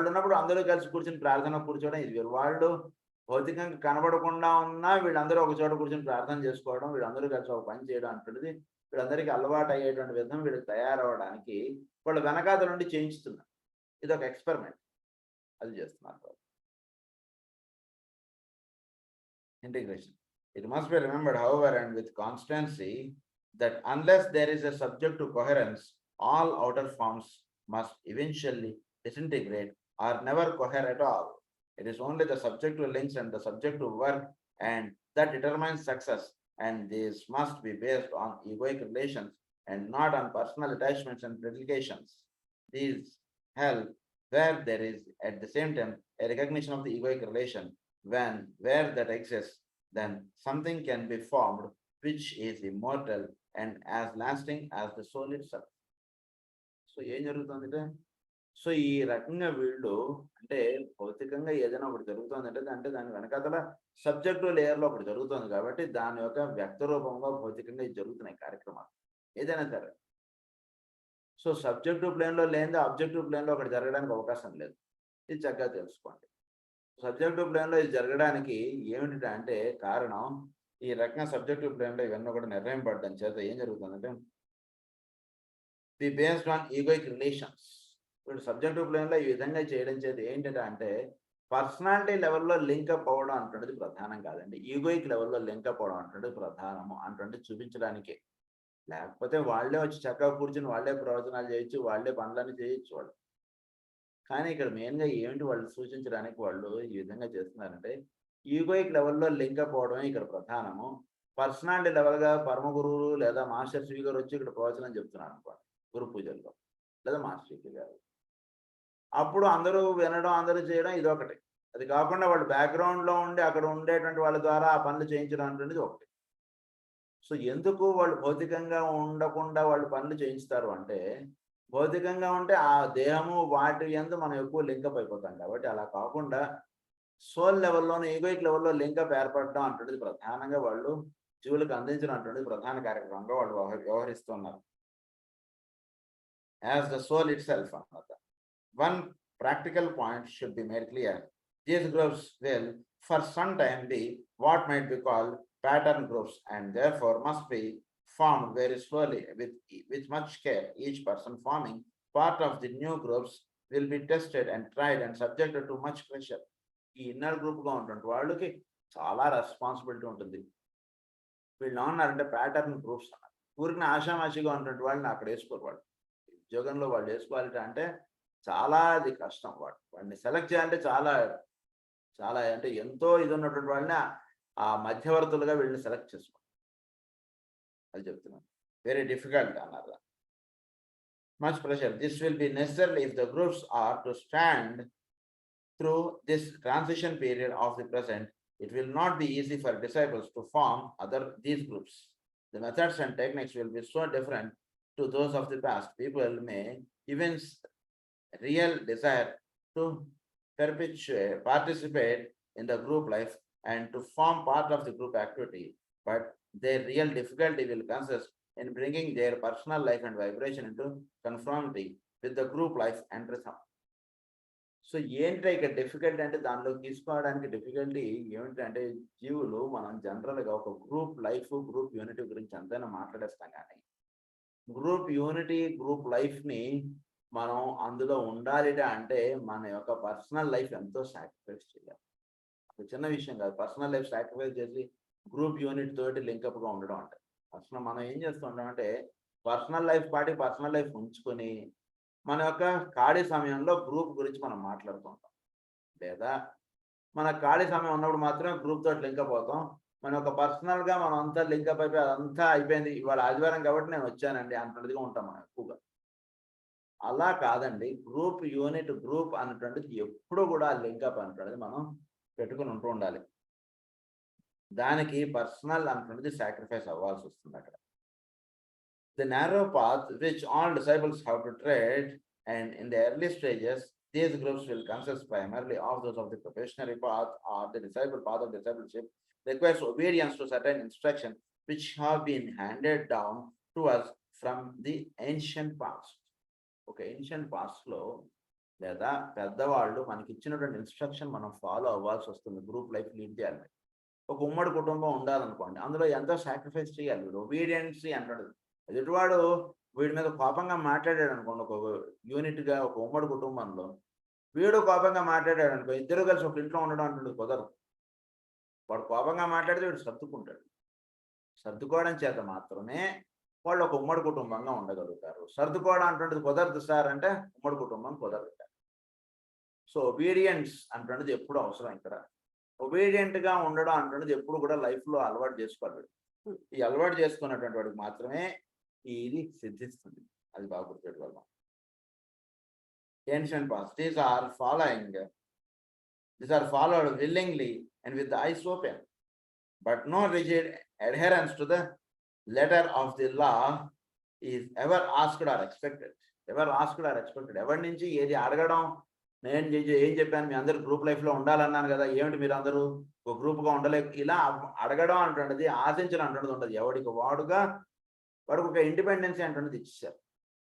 ఉన్నప్పుడు అందరూ కలిసి కూర్చొని ప్రార్థన కూర్చోవడం ఇది వేరు. వాళ్ళు భౌతికంగా కనబడకుండా ఉన్నా వీళ్ళందరూ ఒక చోట కూర్చొని ప్రార్థన చేసుకోవడం, వీళ్ళందరూ కలిసి ఒక పని చేయడం అంటున్నది వీళ్ళందరికీ అలవాటు అయ్యేటువంటి విధం వీళ్ళకి తయారవడానికి వాళ్ళు వెనకాతల నుండి చేయించుతున్నారు. ఇది ఒక ఎక్స్పెరిమెంట్. అది చేస్తున్నారు. Integration. It must be remembered, however, and with constancy, that unless there is a subject to coherence, all outer forms must eventually disintegrate or never cohere at all. It is only the subjective links and the subjective work and that determines success, and these must be based on egoic relations and not on personal attachments and predilections. These help where there is at the same time a recognition of the egoic relation. Where that exists, then something can be formed which is immortal and as lasting as the soul itself. So ఏం జరుగుతుందంటే, so ఈ రకంగా వీళ్ళు అంటే భౌతికంగా ఏదైనా ఒకటి జరుగుతుందంటే అంటే దాని వెనకాతల సబ్జెక్టివ్ లేయర్లో ఒకటి జరుగుతుంది కాబట్టి దాని యొక్క వ్యక్త రూపంగా భౌతికంగా ఇది జరుగుతున్నాయి కార్యక్రమాలు ఏదైనా సరే. సో సబ్జెక్టివ్ ప్లేన్లో లేనిదే ఆబ్జెక్టివ్ ప్లేన్లో ఒకటి జరగడానికి అవకాశం లేదు. ఇది చక్కగా తెలుసుకోండి. సబ్జెక్టివ్ ప్లేన్లో ఇది జరగడానికి ఏమిటంటే కారణం, ఈ రకంగా సబ్జెక్టివ్ ప్లేన్లో ఇవన్నీ కూడా నిర్ణయింపడడం చేత ఏం జరుగుతుందంటే, the based on egoic relations. ఇప్పుడు సబ్జెక్టివ్ ప్లేన్లో ఈ విధంగా చేయడం చేత ఏంటంటే పర్సనాలిటీ లెవెల్లో లింకప్ అవ్వడం అంటున్నది ప్రధానం కాదండి, ఈగోయిక్ లెవెల్లో లింకప్ అవ్వడం అంటున్నది ప్రధానము అంటుంటే చూపించడానికే. లేకపోతే వాళ్ళే వచ్చి చక్కగా కూర్చుని వాళ్ళే ప్రవచనాలు చేయొచ్చు, వాళ్ళే పనులన్నీ చేయొచ్చు వాళ్ళు. కానీ ఇక్కడ మెయిన్గా ఏమిటి వాళ్ళు సూచించడానికి వాళ్ళు ఈ విధంగా చేస్తున్నారంటే ఈగోయిక్ లెవెల్లో లింకప్ అవడమే ఇక్కడ ప్రధానము. పర్సనాలిటీ లెవెల్గా పరమ గురువులు లేదా మాస్టర్ శ్రీ గారు వచ్చి ఇక్కడ ప్రవచనం చెప్తున్నారు అనుకోండి గురు పూజల్లో, లేదా మాస్టర్ శ్రీ గారు, అప్పుడు అందరూ వినడం అందరూ చేయడం ఇదొకటి. అది కాకుండా వాళ్ళు బ్యాక్గ్రౌండ్లో ఉండి అక్కడ ఉండేటువంటి వాళ్ళ ద్వారా ఆ పనులు చేయించడం అనేది ఒకటి. సో ఎందుకు వాళ్ళు భౌతికంగా ఉండకుండా వాళ్ళు పనులు చేయిస్తారు అంటే, భౌతికంగా ఉంటే ఆ దేహము వాటి యందు మనం ఎక్కువ లింకప్ అయిపోతాం కాబట్టి, అలా కాకుండా సోల్ లెవెల్లోనే ఈగోయిక్ లెవెల్లో లింకప్ ఏర్పడడం అంటున్నది ప్రధానంగా వాళ్ళు జీవులకు అందించడం అంటున్నది ప్రధాన కార్యక్రమంగా వాళ్ళు వ్యవహరిస్తున్నారు. As the soul itself అన్నమాట. One practical point should be made clear. These groups will for some time be what might be called pattern groups and therefore must be formed very slowly with much care. Each person forming part of the new groups will be tested and tried and subjected to much pressure. ఈ inner గ్రూప్గా ఉంటుంది వాళ్ళకి చాలా responsibility ఉంటుంది. వీళ్ళు ఏమన్నారంటే pattern groups అన్నారు. ఊరికి ఆషామాషిగా ఉన్నటువంటి వాళ్ళని అక్కడ వేసుకోరు. వాళ్ళు ఉద్యోగంలో వాళ్ళు వేసుకోవాలంటే అంటే చాలా అది కష్టం. వాడిని సెలెక్ట్ చేయాలంటే చాలా చాలా అంటే ఎంతో ఇది ఉన్నటువంటి వాళ్ళని ఆ మధ్యవర్తులుగా వీళ్ళని సెలెక్ట్ చేసుకోండి అది చెప్తున్నాను. వెరీ డిఫికల్ట్ అన్నారు. Much pressure. This will be necessary if the groups are to stand through this transition period of the present. It will not be easy for disciples to form these groups. The methods and techniques will be so different to those of the past. People may even real desire to participate in the group life and to form part of the group activity, but their real difficulty will consist in bringing their personal life and vibration into conformity with the group life and rhythm. So ఏంటంటే ఇక్కడ difficulty అంటే దానిలోకి తీసుకోవడానికి difficulty ఏమిటంటే జీవులు మనం జనరల్గా ఒక గ్రూప్ లైఫ్ గ్రూప్ యూనిటీ గురించి ఎంతైనా మాట్లాడేస్తాం కానీ గ్రూప్ యూనిటీ గ్రూప్ లైఫ్ని మనం అందులో ఉండాలి అంటే మన యొక్క పర్సనల్ లైఫ్ ఎంతో సాక్రిఫైస్ చేయాలి. ఒక చిన్న విషయం కాదు, పర్సనల్ లైఫ్ సాక్రిఫైస్ చేసి గ్రూప్ యూనిట్ తోటి లింకప్గా ఉండడం అంటే అసలు మనం ఏం చేస్తుంటాం అంటే పర్సనల్ లైఫ్ పాటి పర్సనల్ లైఫ్ ఉంచుకొని మన యొక్క ఖాళీ సమయంలో గ్రూప్ గురించి మనం మాట్లాడుతుంటాం, లేదా మన ఖాళీ సమయం ఉన్నప్పుడు మాత్రమే గ్రూప్ తోటి లింకప్ అవుతాం. మన యొక్క పర్సనల్గా మనం అంతా లింకప్ అయిపోయి అదంతా అయిపోయింది, ఇవాళ ఆదివారం కాబట్టి నేను వచ్చానండి అన్నట్టుగా ఉంటాం మనం ఎక్కువగా. అలా కాదండి, గ్రూప్ యూనిట్ గ్రూప్ అన్నటువంటిది ఎప్పుడు కూడా లింకప్ అన్నటువంటిది మనం పెట్టుకుని ఉంటూ ఉండాలి. దానికి పర్సనల్ అన్నటువంటిది సాక్రిఫైస్ అవ్వాల్సి వస్తుంది అక్కడ. The narrow path which all disciples have to tread, and in the early stages, these groups will consist primarily of those of the professional path or the disciple path of discipleship, requires obedience to certain instructions which have been handed down to us from the ancient past. Okay, ancient past లో లేదా పెద్దవాళ్ళు మనకి ఇచ్చినటువంటి instruction మనం follow అవ్వాల్సి వస్తుంది group life lead చేయాలి. ఒక ఉమ్మడి కుటుంబం ఉండాలనుకోండి, అందులో ఎంతో సాక్రిఫైస్ చేయాలి. ఒబీడియన్సీ అంటాడు. ఎదుటివాడు వీడి మీద కోపంగా మాట్లాడాడు అనుకోండి, ఒక యూనిట్గా ఒక ఉమ్మడి కుటుంబంలో వీడు కోపంగా మాట్లాడాడు అనుకో, ఇద్దరు కలిసి ఒక ఇంట్లో ఉండడం అంటుంది కుదరదు. వాడు కోపంగా మాట్లాడితే వీడు సర్దుకుంటాడు. సర్దుకోవడం చేత మాత్రమే వాళ్ళు ఒక ఉమ్మడి కుటుంబంగా ఉండగలుగుతారు. సర్దుకోవడం అంటుండేది కుదరదు సార్ అంటే ఉమ్మడి కుటుంబం కుదరదు. సో ఒబీడియన్స్ అంటున్నది ఎప్పుడు అవసరం. ఇక్కడ ఒబీడియంట్గా ఉండడం అంటున్నది ఎప్పుడు కూడా లైఫ్లో అలవాటు చేసుకోవాలి. ఈ అలవాటు చేసుకున్నటువంటి వాడికి మాత్రమే ఇది సిద్ధిస్తుంది. అది బాగా గుర్తుపెట్టుకోవాలి. Ancient past, these are followed willingly and with the eyes open, but no rigid adherence to the letter of the law is ever asked or expected. ఎవరి నుంచి ఏది అడగడం, నేను ఏం చెప్పాను, మీ అందరు గ్రూప్ లైఫ్లో ఉండాలన్నాను కదా, ఏమిటి మీరు అందరూ ఒక గ్రూప్గా ఉండలేక ఇలా అడగడం అంటున్నది, ఆశించడం అంటున్నది ఉండదు. ఎవడికి వాడికి ఒక ఇండిపెండెన్సీ అంటున్నది ఇచ్చేసారు.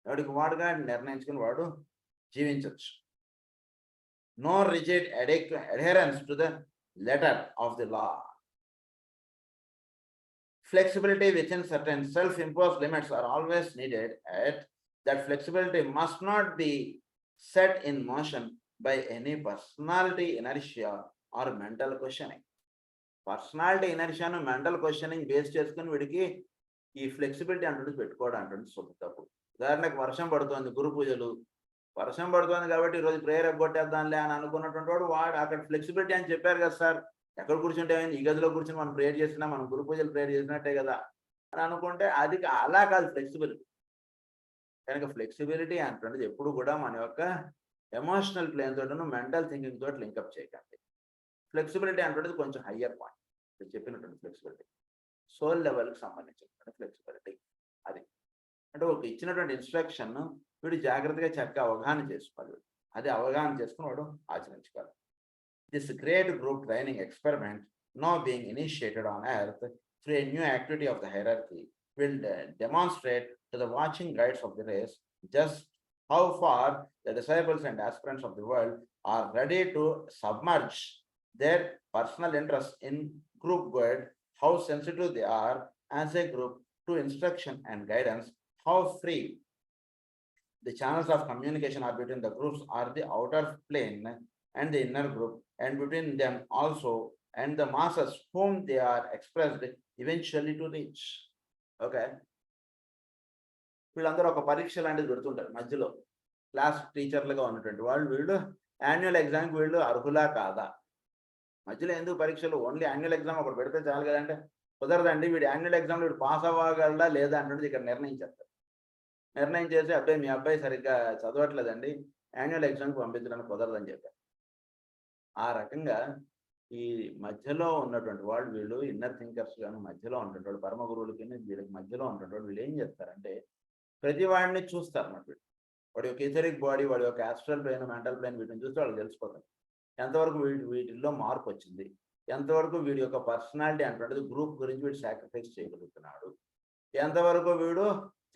ఎవడికి వాడుగా నిర్ణయించుకుని వాడు జీవించవచ్చు. No rigid adherence to the letter of the law. Flexibility within certain self-imposed limits are always needed, and that flexibility must not be set in motion by any personality inertia or mental questioning. Personality ఇనర్షియాను mental questioning base చేసుకుని వీడికి ఈ flexibility అంటుంది పెట్టుకోవడం అంటుంది సొంత తప్పు. ఉదాహరణకు వర్షం పడుతుంది, గురు పూజలు, వర్షం పడుతుంది కాబట్టి ఈరోజు ప్రేయర్ ఎగ్గొట్టేద్దాంలే అని అనుకున్నటువంటి వాడు అక్కడ ఫ్లెక్సిబిలిటీ అని చెప్పారు కదా సార్, ఎక్కడ కూర్చుంటే ఈ గదిలో కూర్చొని మనం ప్రేయర్ చేసినా, మనం గురు పూజలు ప్రేయర్ చేసినట్టే కదా అని అనుకుంటే అది అలా కాదు ఫ్లెక్సిబిలిటీ. కనుక ఫ్లెక్సిబిలిటీ అంటున్నది ఎప్పుడు కూడా మన యొక్క ఎమోషనల్ ప్లేన్ తోటను మెంటల్ థింకింగ్ తోటి లింకప్ చేయకండి. ఫ్లెక్సిబిలిటీ అంటున్నది కొంచెం హయ్యర్ పాయింట్. చెప్పినటువంటి ఫ్లెక్సిబిలిటీ సోల్ లెవెల్కి సంబంధించినటువంటి ఫ్లెక్సిబిలిటీ. అది అంటే ఒక ఇచ్చినటువంటి ఇన్స్ట్రక్షన్ వీడు జాగ్రత్తగా చక్కగా అవగాహన చేసుకోవాలి. అది అవగాహన చేసుకుని వాడు ఆచరించుకోవాలి. This great group training experiment now being initiated on earth through a new activity of the hierarchy will demonstrate to the watching guides of the race just how far the disciples and aspirants of the world are ready to submerge their personal interest in group good, how sensitive they are as a group to instruction and guidance, how free the channels of communication are between the groups or the outer plane and the inner group, and between them also and the masses whom they are expressed eventually to reach. Okay, వీళ్ళందరూ ఒక పరీక్ష లాంటిది పెడుతుంటారు మధ్యలో. Class టీచర్లుగా ఉన్నటువంటి వీళ్ళు annual ఎగ్జామ్కి వీళ్ళు అర్హులా కాదా, మధ్యలో ఎందుకు పరీక్షలు, ఓన్లీ యాన్యువల్ ఎగ్జామ్ ఒకటి పెడితే చాలు కదంటే కుదరదండి. వీడు యాన్యువల్ ఎగ్జామ్లో వీడు పాస్ అవ్వగలడా లేదా అన్నది ఇక్కడ నిర్ణయించేస్తారు. నిర్ణయం చేసి అబ్బాయి మీ అబ్బాయి సరిగ్గా చదవట్లేదండి, యాన్యువల్ ఎగ్జామ్కి పంపించడానికి కుదరదని చెప్పారు. ఆ రకంగా ఈ మధ్యలో ఉన్నటువంటి వీళ్ళు ఇన్నర్ థింకర్స్ గాను మధ్యలో ఉన్నటువంటి పరమ గురువులకి వీళ్ళకి మధ్యలో ఉన్నటువంటి వీళ్ళు ఏం చేస్తారంటే ప్రతి వాడిని చూస్తారు అన్నట్టు. వాడి యొక్క ఎథరిక్ బాడీ, వాడి యొక్క ఆస్ట్రల్ ప్లేన్, మెంటల్ ప్లేన్, వీటిని చూస్తే వాళ్ళు తెలిసిపోతారు ఎంతవరకు వీటిల్లో మార్పు వచ్చింది, ఎంతవరకు వీడి యొక్క పర్సనాలిటీ అంటున్నది గ్రూప్ గురించి వీడు సాక్రిఫైస్ చేయగలుగుతున్నాడు, ఎంతవరకు వీడు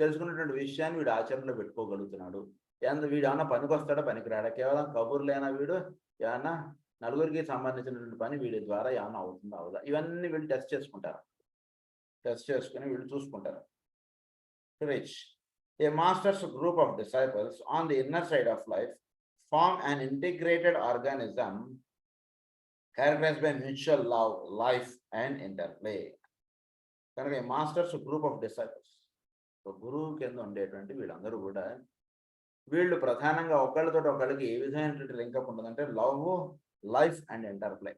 తెలుసుకున్నటువంటి విషయాన్ని వీడు ఆచరణలో పెట్టుకోగలుగుతున్నాడు, వీడు ఏమన్నా పనికొస్తాడా పనికిరాడా, కేవలం కబుర్లేనా వీడు, ఏమన్నా నలుగురికి సంబంధించినటువంటి పని వీడి ద్వారా ఏమన్నా అవుతుందా అవుదా, ఇవన్నీ వీళ్ళు టెస్ట్ చేసుకుంటారు. టెస్ట్ చేసుకుని వీళ్ళు చూసుకుంటారు. Rich. A master's group of disciples on the inner side of life form an integrated organism characterized by mutual love, life, and interplay. కనుక ఈ మాస్టర్స్ గ్రూప్ ఆఫ్ డిసైపుల్స్, గురువు కింద ఉండేటువంటి వీళ్ళందరూ కూడా వీళ్ళు ప్రధానంగా ఒకళ్ళతో ఒకళ్ళకి ఏ విధమైనటువంటి లింకప్ ఉంటుందంటే లవ్, లైఫ్ అండ్ ఇంటర్ప్లే.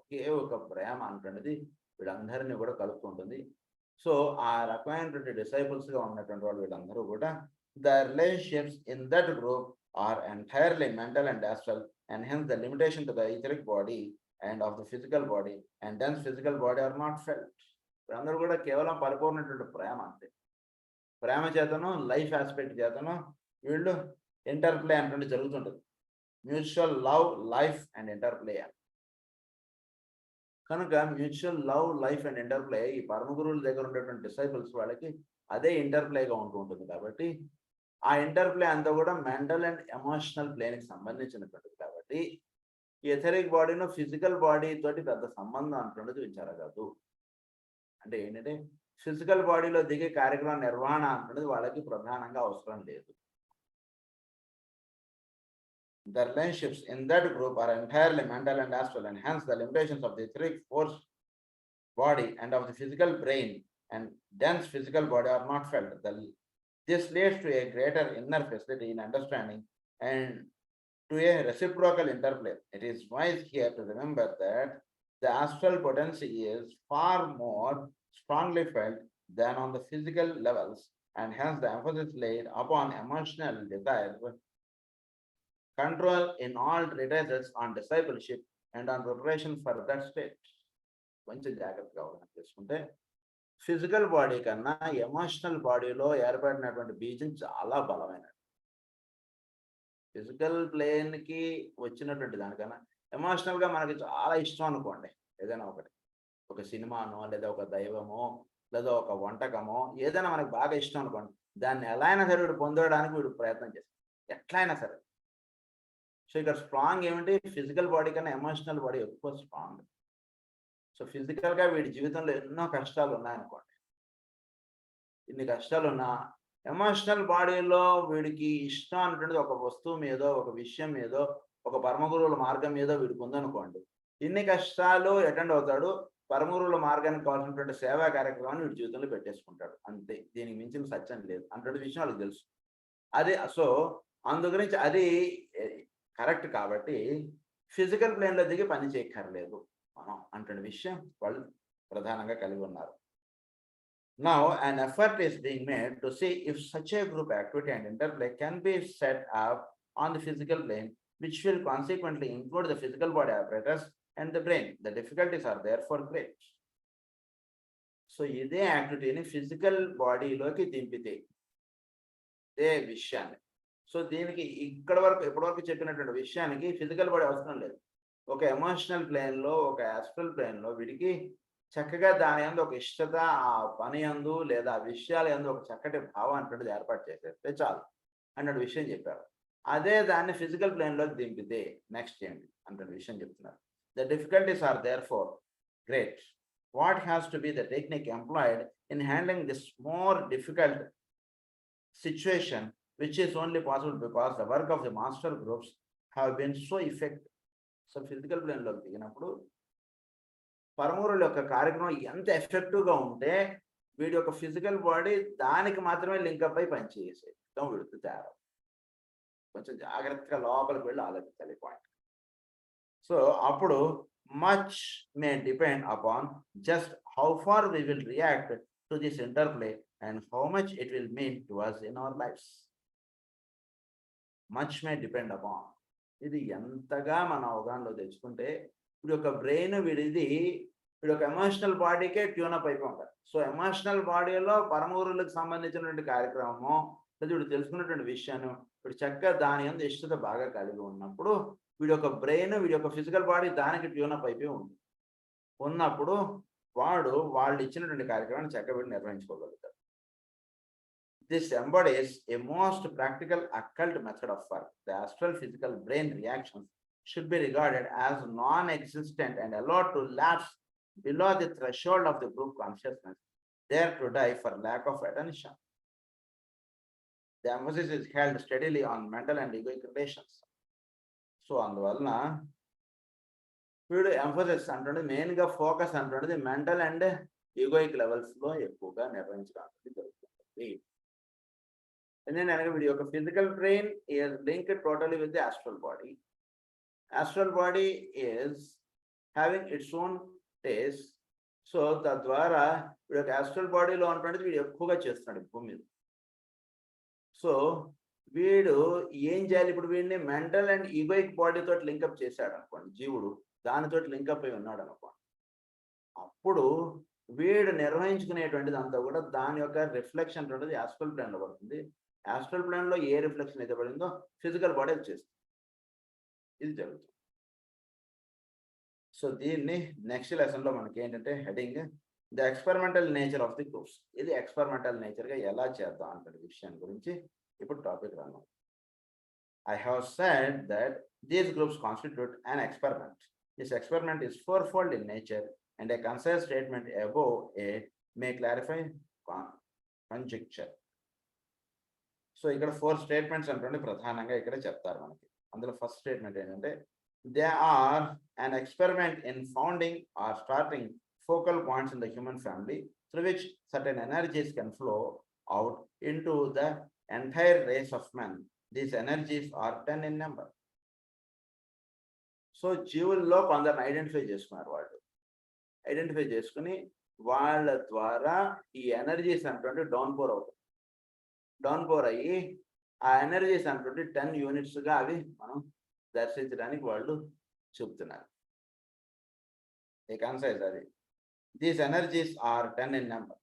ఒకే ఒక ప్రేమ అంటున్నది వీళ్ళందరినీ కూడా కలుపుకుంటుంది. సో ఆ రకమైనటువంటి డిసైపుల్స్గా ఉన్నటువంటి వాళ్ళు వీళ్ళందరూ కూడా the relationships in that group are entirely mental and astral, and hence the limitation to the etheric body and of the physical body, and thence physical body are not felt. వీళ్ళందరూ కూడా కేవలం పరిపూర్ణటువంటి ప్రేమ అంతే. ప్రేమ చేతను, లైఫ్ ఆస్పెక్ట్ చేతను వీళ్ళు interplay అంటే జరుగుతుంటుంది. Mutual love, life and interplay. కనుక mutual love, life and interplay ఈ పరమ గురువుల దగ్గర ఉండేటువంటి డిసైపుల్స్ వాళ్ళకి అదే ఇంటర్ప్లేగా ఉంటూ ఉంటుంది. కాబట్టి ఆ ఇంటర్ప్లే అంతా కూడా మెంటల్ అండ్ ఎమోషనల్ ప్లేనికి సంబంధించినటువంటిది. కాబట్టి ఎథరిక్ బాడీను ఫిజికల్ బాడీ తోటి పెద్ద సంబంధం అంటున్నది విచారగలదు. అంటే ఏంటంటే ఫిజికల్ బాడీలో దిగే కార్యక్రమం నిర్వహణ అంటున్నది వాళ్ళకి ప్రధానంగా అవసరం లేదు. The relationships in that group are entirely mental and astral, and hence the limitations of the etheric force body and of the physical brain and dense physical body are not felt. This leads to a greater inner facility in understanding and to a reciprocal interplay. It is wise here to remember that the astral potency is far more strongly felt than on the physical levels, and hence the emphasis laid upon emotional desires, control in all realities on discipleship and on preparation for that state. కొంచెం జాగ్రత్తగా అవగాహన చేసుకుంటే physical body కన్నా emotional బాడీలో ఏర్పడినటువంటి బీజం చాలా బలమైనది. ఫిజికల్ ప్లేన్కి వచ్చినటువంటి దానికన్నా ఎమోషనల్గా మనకి చాలా ఇష్టం అనుకోండి, ఏదైనా ఒకటి, ఒక సినిమానో లేదా ఒక దైవమో లేదా ఒక వంటకమో ఏదైనా మనకు బాగా ఇష్టం అనుకోండి, దాన్ని ఎలా అయినా సరే వీడు పొందడానికి వీడు ప్రయత్నం చేస్తాడు, ఎట్లయినా సరే. సో ఇక్కడ స్ట్రాంగ్ ఏమిటి, ఫిజికల్ బాడీ కన్నా ఎమోషనల్ బాడీ ఎక్కువ స్ట్రాంగ్. సో ఫిజికల్గా వీడి జీవితంలో ఎన్నో కష్టాలు ఉన్నాయనుకోండి, ఇన్ని కష్టాలు ఉన్నా ఎమోషనల్ బాడీలో వీడికి ఇష్టం అనేటువంటిది ఒక వస్తువు మీదో, ఒక విషయం మీదో, ఒక పరమగురువుల మార్గం మీదో వీడికి ఉందనుకోండి, ఇన్ని కష్టాలు అటెండ్ అవుతాడు, పరమగురువుల మార్గానికి కావాల్సినటువంటి సేవా కార్యక్రమాన్ని వీడి జీవితంలో పెట్టేసుకుంటాడు. అంతే, దీనికి మించిన సత్యం లేదు అన్నటువంటి విషయం వాళ్ళకి తెలుసు. అదే సో అందు గురించి అది కరెక్ట్. కాబట్టి ఫిజికల్ ప్లేన్లో దిగి పని చేయక్కర్లేదు మనం అంటే విషయం వాళ్ళు ప్రధానంగా కలిగి ఉన్నారు. Now an effort is being made to see if such a group activity and interplay can be set up on the physical plane, which will consequently include the physical body apparatus and the brain. The difficulties are therefore great. So ఇదే యాక్టివిటీని physical బాడీలోకి దింపితే ఇదే విషయాన్ని, so దీనికి ఇప్పటివరకు చెప్పినటువంటి విషయానికి physical body అవసరం లేదు. ఒక ఎమోషనల్ ప్లేన్లో, ఒక ఆస్ట్రల్ ప్లేన్లో వీడికి చక్కగా దాని యందు ఒక ఇష్టత, ఆ పని యందు లేదా విషయాల యందు ఒక చక్కటి భావం అంటూ ఏర్పాటు చేసేస్తే చాలు అన్నట్టు విషయం చెప్పారు. అదే దాన్ని ఫిజికల్ ప్లేన్లోకి దింపితే నెక్స్ట్ ఏంటి అంటే విషయం చెప్తున్నారు. The difficulties are therefore great. What has to be the technique employed in handling this more difficult situation, which is only possible because the work of the master groups have been so effective. So physical ప్లేన్లోకి దిగినప్పుడు పరమగురువుల యొక్క కార్యక్రమం ఎంత ఎఫెక్టివ్గా ఉంటే వీడి యొక్క ఫిజికల్ బాడీ దానికి మాత్రమే లింకప్ అయి పనిచేసేయడం వీడికి తయారు. కొంచెం జాగ్రత్తగా లోపలికి వెళ్ళి ఆలోచించాలి పాయింట్. సో అప్పుడు much may depend upon just how far we will react to this interplay and how much it will mean to us in our lives. Much may depend upon, ఇది ఎంతగా మన అవగాహనలో తెచ్చుకుంటే వీడి యొక్క బ్రెయిన్ వీడి యొక్క emotional బాడీకే tune up అయిపోయి ఉంటారు. సో ఎమోషనల్ బాడీలో పరమగురువులకు సంబంధించినటువంటి కార్యక్రమము లేదా వీడు తెలుసుకున్నటువంటి విషయాన్ని వీడు చక్కగా దాని యందు ఇష్టత బాగా కలిగి ఉన్నప్పుడు వీడి యొక్క బ్రెయిన్, వీడి యొక్క ఫిజికల్ బాడీ దానికి ట్యూనప్ అయిపోయి ఉన్నప్పుడు వాళ్ళు ఇచ్చినటువంటి కార్యక్రమాన్ని చక్కగా వీడు నిర్వహించుకోగలుగుతారు. This embodies a most practical occult method of work. The astral physical brain reactions should be regarded as non-existent and allowed to lapse below the threshold of the group consciousness, there to die for lack of attention. The emphasis is held steadily on mental and egoic relations. So అందువలన వీడు emphasis అంటుండే మెయిన్గా focus అంటుండేది mental and egoic లెవెల్స్లో ఎక్కువగా నిర్వహించడానికి జరుగుతుంది. ఎందుకంటే వీడి యొక్క physical brain is linked totally with the astral body. Astral body is having its own taste. So తద్వారా వీడి యొక్క ఆస్ట్రల్ బాడీలో ఉంటున్నది వీడు ఎక్కువగా చేస్తున్నాడు భూమి మీద. సో వీడు ఏం చేయాలి, ఇప్పుడు వీడిని మెంటల్ అండ్ ఈగోయిక్ బాడీతో లింకప్ చేశాడు అనుకోండి, జీవుడు దానితో లింకప్ అయి ఉన్నాడు అనుకోండి, అప్పుడు వీడు నిర్వహించుకునేటువంటిది అంతా కూడా దాని యొక్క రిఫ్లెక్షన్ అనేది ఆస్ట్రల్ ప్లేన్లో పడుతుంది. ఆస్ట్రల్ ప్లేన్లో ఏ రిఫ్లెక్షన్ అయితే పడిందో ఫిజికల్ బాడీ చేస్తుంది. ఇది జరుగుతుంది. సో దీన్ని నెక్స్ట్ లెసన్లో మనకి ఏంటంటే heading the experimental nature of the groups. ఇది ఎక్స్పెరిమెంటల్ నేచర్గా ఎలా చేద్దాం అనే విషయం గురించి ఇప్పుడు టాపిక్ రాను. I have said that these groups constitute an experiment. This experiment is fourfold in nature, and a concise statement above it may clarify conjecture. So ఇక్కడ 4 statements అంటే ప్రధానంగా ఇక్కడ చెప్తారు మనకి. అందులో ఫస్ట్ స్టేట్మెంట్ ఏంటంటే they are an experiment in founding or starting focal points in the human family through which certain energies can flow out into the entire race of men. These energies are 10 in number. So జీవుల్లో కొందరిని identify చేసుకున్నారు. వాళ్ళు identify చేసుకుని వాళ్ళ ద్వారా ఈ energies అంటే down pour అవుతుంది. డౌన్ పోర్ అయ్యి ఆ ఎనర్జీస్ అంటే 10 యూనిట్స్గా అవి మనం దర్శించడానికి వాళ్ళు చెప్తున్నారు. ఏ కన్సైజ్ అది. These energies are 10 in number.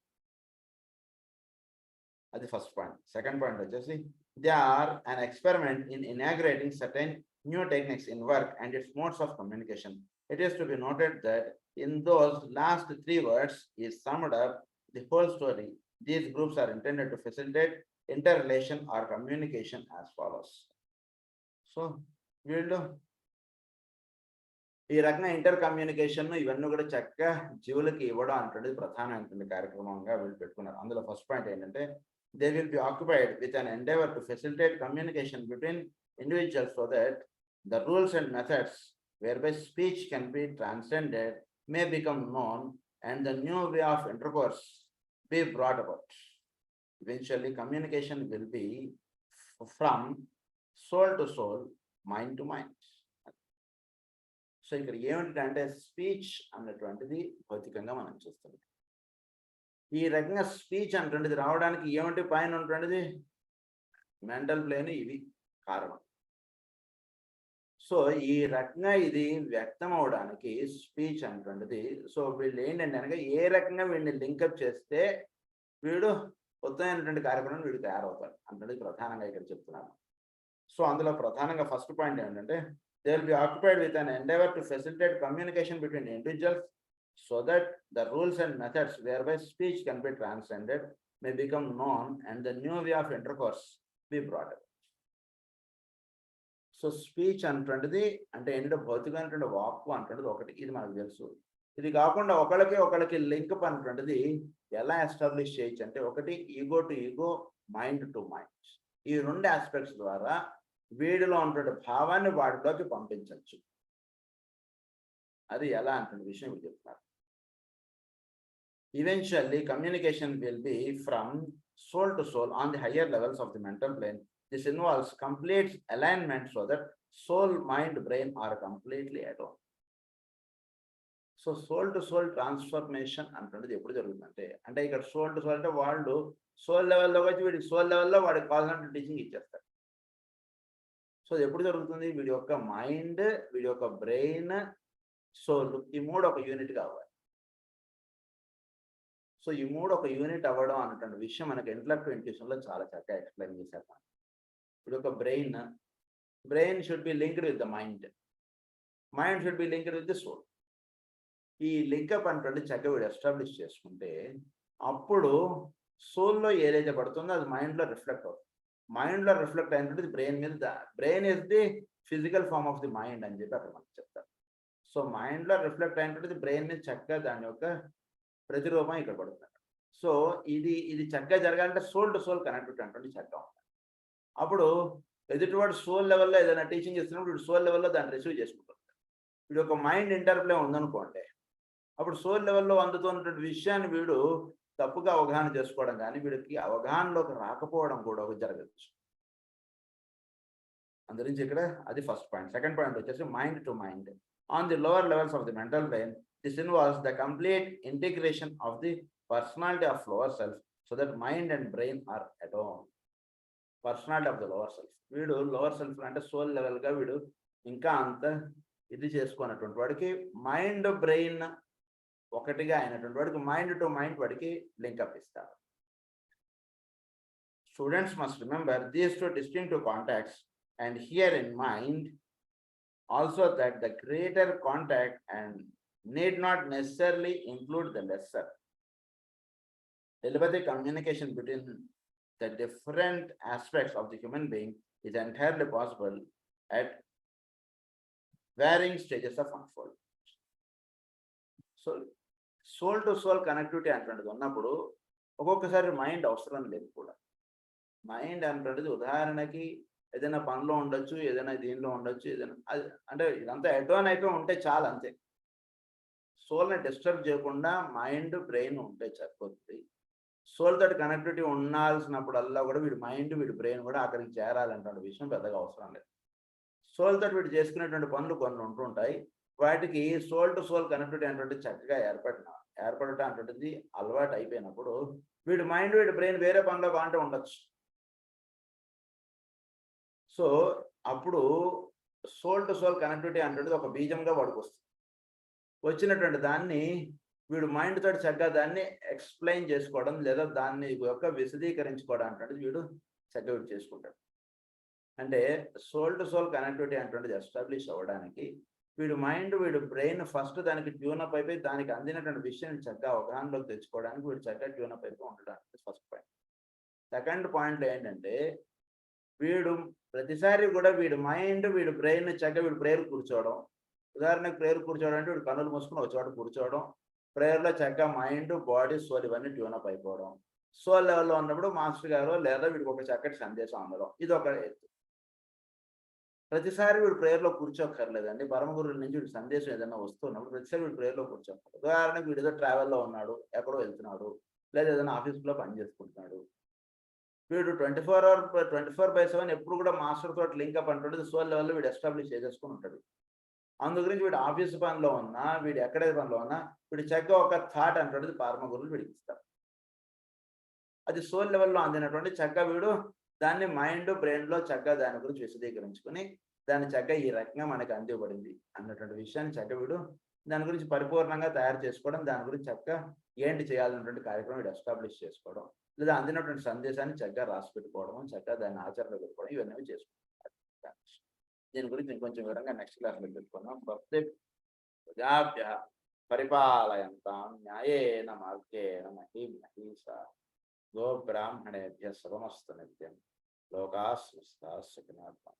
అది ఫస్ట్ పాయింట్. సెకండ్ పాయింట్ వచ్చేసి they are an experiment in integrating certain new techniques in work and its modes of communication. It is to be noted that in those last 3 words is summed up the whole story. These groups are intended to facilitate interrelation or communication as follows. So వీళ్ళు ఈ రకంగా inter communication ఇవన్నీ కూడా చక్కగా జీవులకి ఇవ్వడం అంటే ప్రధానమైనటువంటి కార్యక్రమంగా వీళ్ళు పెట్టుకున్నారు. అందులో ఫస్ట్ పాయింట్ ఏంటంటే they will be occupied with an endeavor to facilitate communication between individuals so that the rules and methods whereby speech can be transcended may become known and the new way of intercourse be brought about. Eventually, communication will be from soul to soul, mind to mind. So ఇక్కడ ఏమిటంటే speech అన్నటువంటిది భౌతికంగా మనం చూస్తాం. ఈ రకంగా speech అంటుండేది రావడానికి ఏమిటి పైన ఉంటుండేది మెంటల్ ప్లేన్, ఇవి కారణం. సో ఈ రకంగా ఇది వ్యక్తం అవడానికి స్పీచ్ అంటుండేది. సో వీళ్ళు ఏంటంటే కనుక ఏ రకంగా వీడిని లింకప్ చేస్తే వీడు ఉత్తమైనటువంటి కార్యక్రమం వీడు తయారవుతాడు అంటే ప్రధానంగా ఇక్కడ చెప్తున్నాను. సో అందులో ప్రధానంగా ఫస్ట్ పాయింట్ ఏంటంటే they will be occupied with an endeavor to facilitate communication between individuals so that the rules and methods whereby speech can be transcended may become known and the new way of intercourse be brought about. So speech అంటుండేది అంటే ఏంటంటే భౌతికమైనటువంటి వాక్కు అంటుండేది ఒకటి, ఇది మనకు తెలుసు. ఇది కాకుండా ఒకళ్ళకి లింక్ అంటుండేది ఎలా ఎస్టాబ్లిష్ చేయొచ్చు అంటే ఒకటి ego to ego, mind to mind. ఈ 2 ఆస్పెక్ట్స్ ద్వారా వీడిలో ఉన్నటువంటి భావాన్ని వాటిలోకి పంపించవచ్చు. అది ఎలా అంటే విషయం ఇప్పుడు చెప్తున్నారు. Eventually, communication will be from soul to soul on the higher levels of the mental plane. This involves complete alignment so that soul, mind, brain are completely at one. So soul to soul transformation అంటున్నది ఎప్పుడు జరుగుతుందంటే అంటే ఇక్కడ soul to soul అంటే వాళ్ళు soul లెవెల్లోకి వచ్చి వీడికి soul లెవెల్లో వాడికి కావాల్సిన టీచింగ్ ఇచ్చేస్తారు. సో ఎప్పుడు జరుగుతుంది, వీడి యొక్క మైండ్, వీడి యొక్క బ్రెయిన్, సోల్ ఈ 3 ఒక యూనిట్ కావాలి. సో ఈ 3 ఒక యూనిట్ అవ్వడం అన్నటువంటి విషయం మనకి ఇంటలెక్టివ్ ఇంట్యూషన్లో చాలా చక్కగా ఎక్స్ప్లెయిన్ చేశారు. ఇప్పుడు ఒక brain should be linked with the mind, mind should be linked with the soul. ఈ లింకప్ అంటే చక్కగా వీడు ఎస్టాబ్లిష్ చేసుకుంటే అప్పుడు సోల్లో ఏదైతే పడుతుందో అది మైండ్లో రిఫ్లెక్ట్ అవుతుంది. మైండ్లో రిఫ్లెక్ట్ అయినటువంటి బ్రెయిన్ మీద, brain is the physical form of the mind అని చెప్పి అక్కడ మనకు చెప్తారు. సో మైండ్లో రిఫ్లెక్ట్ అయినటువంటిది బ్రెయిన్ మీద చక్కగా దాని యొక్క ప్రతిరూపం ఇక్కడ పడుతుంది. సో ఇది చక్కగా జరగాలంటే సోల్ టు సోల్ కనెక్టివిటీ అంటే చక్కగా ఉంటుంది. అప్పుడు ఎదుటివాడు సోల్ లెవెల్లో ఏదైనా టీచింగ్ ఇస్తున్నప్పుడు వీడు సోల్ లెవెల్లో దాన్ని రిసీవ్ చేసుకుంటాడు. వీడు ఒక మైండ్ ఇంటర్ప్లే ఉందనుకోండి, అప్పుడు సోల్ లెవెల్లో అందుతున్నటువంటి విషయాన్ని వీడు తప్పుగా అవగాహన చేసుకోవడం కానీ వీడికి అవగాహనలోకి రాకపోవడం కూడా జరగచ్చు. అందురించి ఇక్కడ అది ఫస్ట్ పాయింట్. సెకండ్ పాయింట్ వచ్చేసి mind to mind on the lower levels of the mental brain. This involves the complete integration of the personality of lower self so that mind and brain are at home. Personality of the lower self, వీడు lower self అంటే soul లెవెల్గా వీడు ఇంకా అంత ఇది చేసుకున్నటువంటి వాడికి mind brain ఒకటిగా అయినటువంటి వాడికి మైండ్ టు మైండ్ వాడికి లింకప్ ఇస్తారు. Students must remember these two distinctive contacts and here in mind also that the greater contact and need not necessarily include the lesser. Telepathic communication between the different aspects of the human being is entirely possible at varying stages of unfolding. So soul to soul connectivity అంటున్నది ఉన్నప్పుడు ఒక్కొక్కసారి mind అవసరం లేదు కూడా. Mind అంటున్నది ఉదాహరణకి ఏదైనా పనిలో ఉండొచ్చు, ఏదైనా దీనిలో ఉండొచ్చు, ఏదైనా అది అంటే ఇదంతా అడ్వాన్ అయిపోయి ఉంటే చాలు అంతే. సోల్ని డిస్టర్బ్ చేయకుండా మైండ్ బ్రెయిన్ ఉంటే సరిపోతుంది. సోల్ తోటి కనెక్టివిటీ ఉండాల్సినప్పుడల్లా కూడా వీడి మైండ్ వీడి బ్రెయిన్ కూడా అక్కడికి చేరాలంటే విషయం పెద్దగా అవసరం లేదు. సోల్ తోటి వీడు చేసుకునేటువంటి పనులు కొన్ని ఉంటుంటాయి, వాటికి సోల్ టు సోల్ కనెక్టివిటీ అనేటువంటి చక్కగా ఏర్పడటం అనేటువంటిది అలవాటు అయిపోయినప్పుడు వీడి మైండ్ వీడి బ్రెయిన్ వేరే పనిలో బాగుంటూ ఉండొచ్చు. సో అప్పుడు సోల్ టు సోల్ కనెక్టివిటీ అనేటువంటిది ఒక బీజంగా వాడికి వస్తుంది. వచ్చినటువంటి దాన్ని వీడు మైండ్ తోటి చక్కగా దాన్ని ఎక్స్ప్లెయిన్ చేసుకోవడం లేదా దాన్ని యొక్క విశదీకరించుకోవడం అనేటువంటిది వీడు చక్కగా వీడు చేసుకుంటాడు. అంటే సోల్ టు సోల్ కనెక్టివిటీ అనేటువంటిది ఎస్టాబ్లిష్ అవ్వడానికి వీడు మైండ్ వీడు బ్రెయిన్ ఫస్ట్ దానికి ట్యూనప్ అయిపోయి దానికి అందినటువంటి విషయం చక్కగా అవగాహనలోకి తెచ్చుకోవడానికి వీడు చక్కగా ట్యూనప్ అయిపోయి ఉండడానికి ఫస్ట్ పాయింట్. సెకండ్ పాయింట్లో ఏంటంటే వీడు ప్రతిసారి కూడా వీడు మైండ్ వీడు బ్రెయిన్ చక్కగా వీడు ప్రేయర్ కూర్చోవడం. ఉదాహరణకు ప్రేయర్ కూర్చోవడం అంటే వీడు కన్నులు మూసుకుని ఒక చోట కూర్చోవడం, ప్రేయర్లో చక్కగా మైండ్ బాడీ సోల్ ఇవన్నీ ట్యూనప్ అయిపోవడం. సోల్ లెవెల్లో ఉన్నప్పుడు మాస్టర్ గారు లేదా వీడికి ఒక చక్కటి సందేశం అందడం, ఇది ఒక ఎత్తు. ప్రతిసారి వీడు ప్రేయర్లో కూర్చోక్కర్లేదండి. పరమగురువుల నుంచి వీడి సందేశం ఏదైనా వస్తున్నప్పుడు ప్రతిసారి వీడు ప్రేయర్లో కూర్చోక్కర్లేదు. ఉదాహరణకు వీడు ఏదో ట్రావెల్లో ఉన్నాడు, ఎక్కడో వెళ్తున్నాడు, లేదా ఏదైనా ఆఫీస్లో పని చేసుకుంటున్నాడు. వీడు 24/7 ఎప్పుడు కూడా మాస్టర్ తోటి లింకప్ అంటుండేది సోల్ లెవెల్లో వీడు ఎస్టాబ్లిష్ చేసేసుకుని ఉంటాడు. అందు గురించి వీడు ఆఫీస్ పనిలో ఉన్నా వీడు ఎక్కడైతే పనిలో ఉన్నా వీడు చక్కగా ఒక థాట్ అంటుండేది పరమగురువులు వీడికి ఇస్తారు. అది సోల్ లెవెల్లో అందినటువంటి చక్కగా వీడు దాన్ని మైండ్ బ్రెయిన్లో చక్కగా దాని గురించి విశదీకరించుకుని దాన్ని చక్కగా ఈ రకంగా మనకు అందివ్వబడింది అన్నటువంటి విషయాన్ని చక్కగా వీడు దాని గురించి పరిపూర్ణంగా తయారు చేసుకోవడం, దాని గురించి చక్కగా ఏంటి చేయాలన్నటువంటి కార్యక్రమం వీడు ఎస్టాబ్లిష్ చేసుకోవడం, లేదా అందినటువంటి సందేశాన్ని చక్కగా రాసి పెట్టుకోవడం, చక్కగా దాన్ని ఆచరణలో పెట్టుకోవడం, ఇవన్నీ చేసుకుంటాం. దీని గురించి ఇంకొంచెం వివరంగా నెక్స్ట్ క్లాస్లో పెట్టుకున్నాం. ప్రజాభ్య పరిపాలయంతాం న్యాయేన మార్గేణ మహీం మహీషా గో బ్రాహ్మణేభ్య శుభమస్తు నిత్యం. లోకా సమస్తా సుఖినో భవంతు.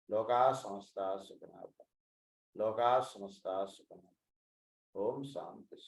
లోకా సమస్తా సుఖినో భవంతు. లోకా సమస్తా సుఖినో భవంతు. ఓం శాంతి.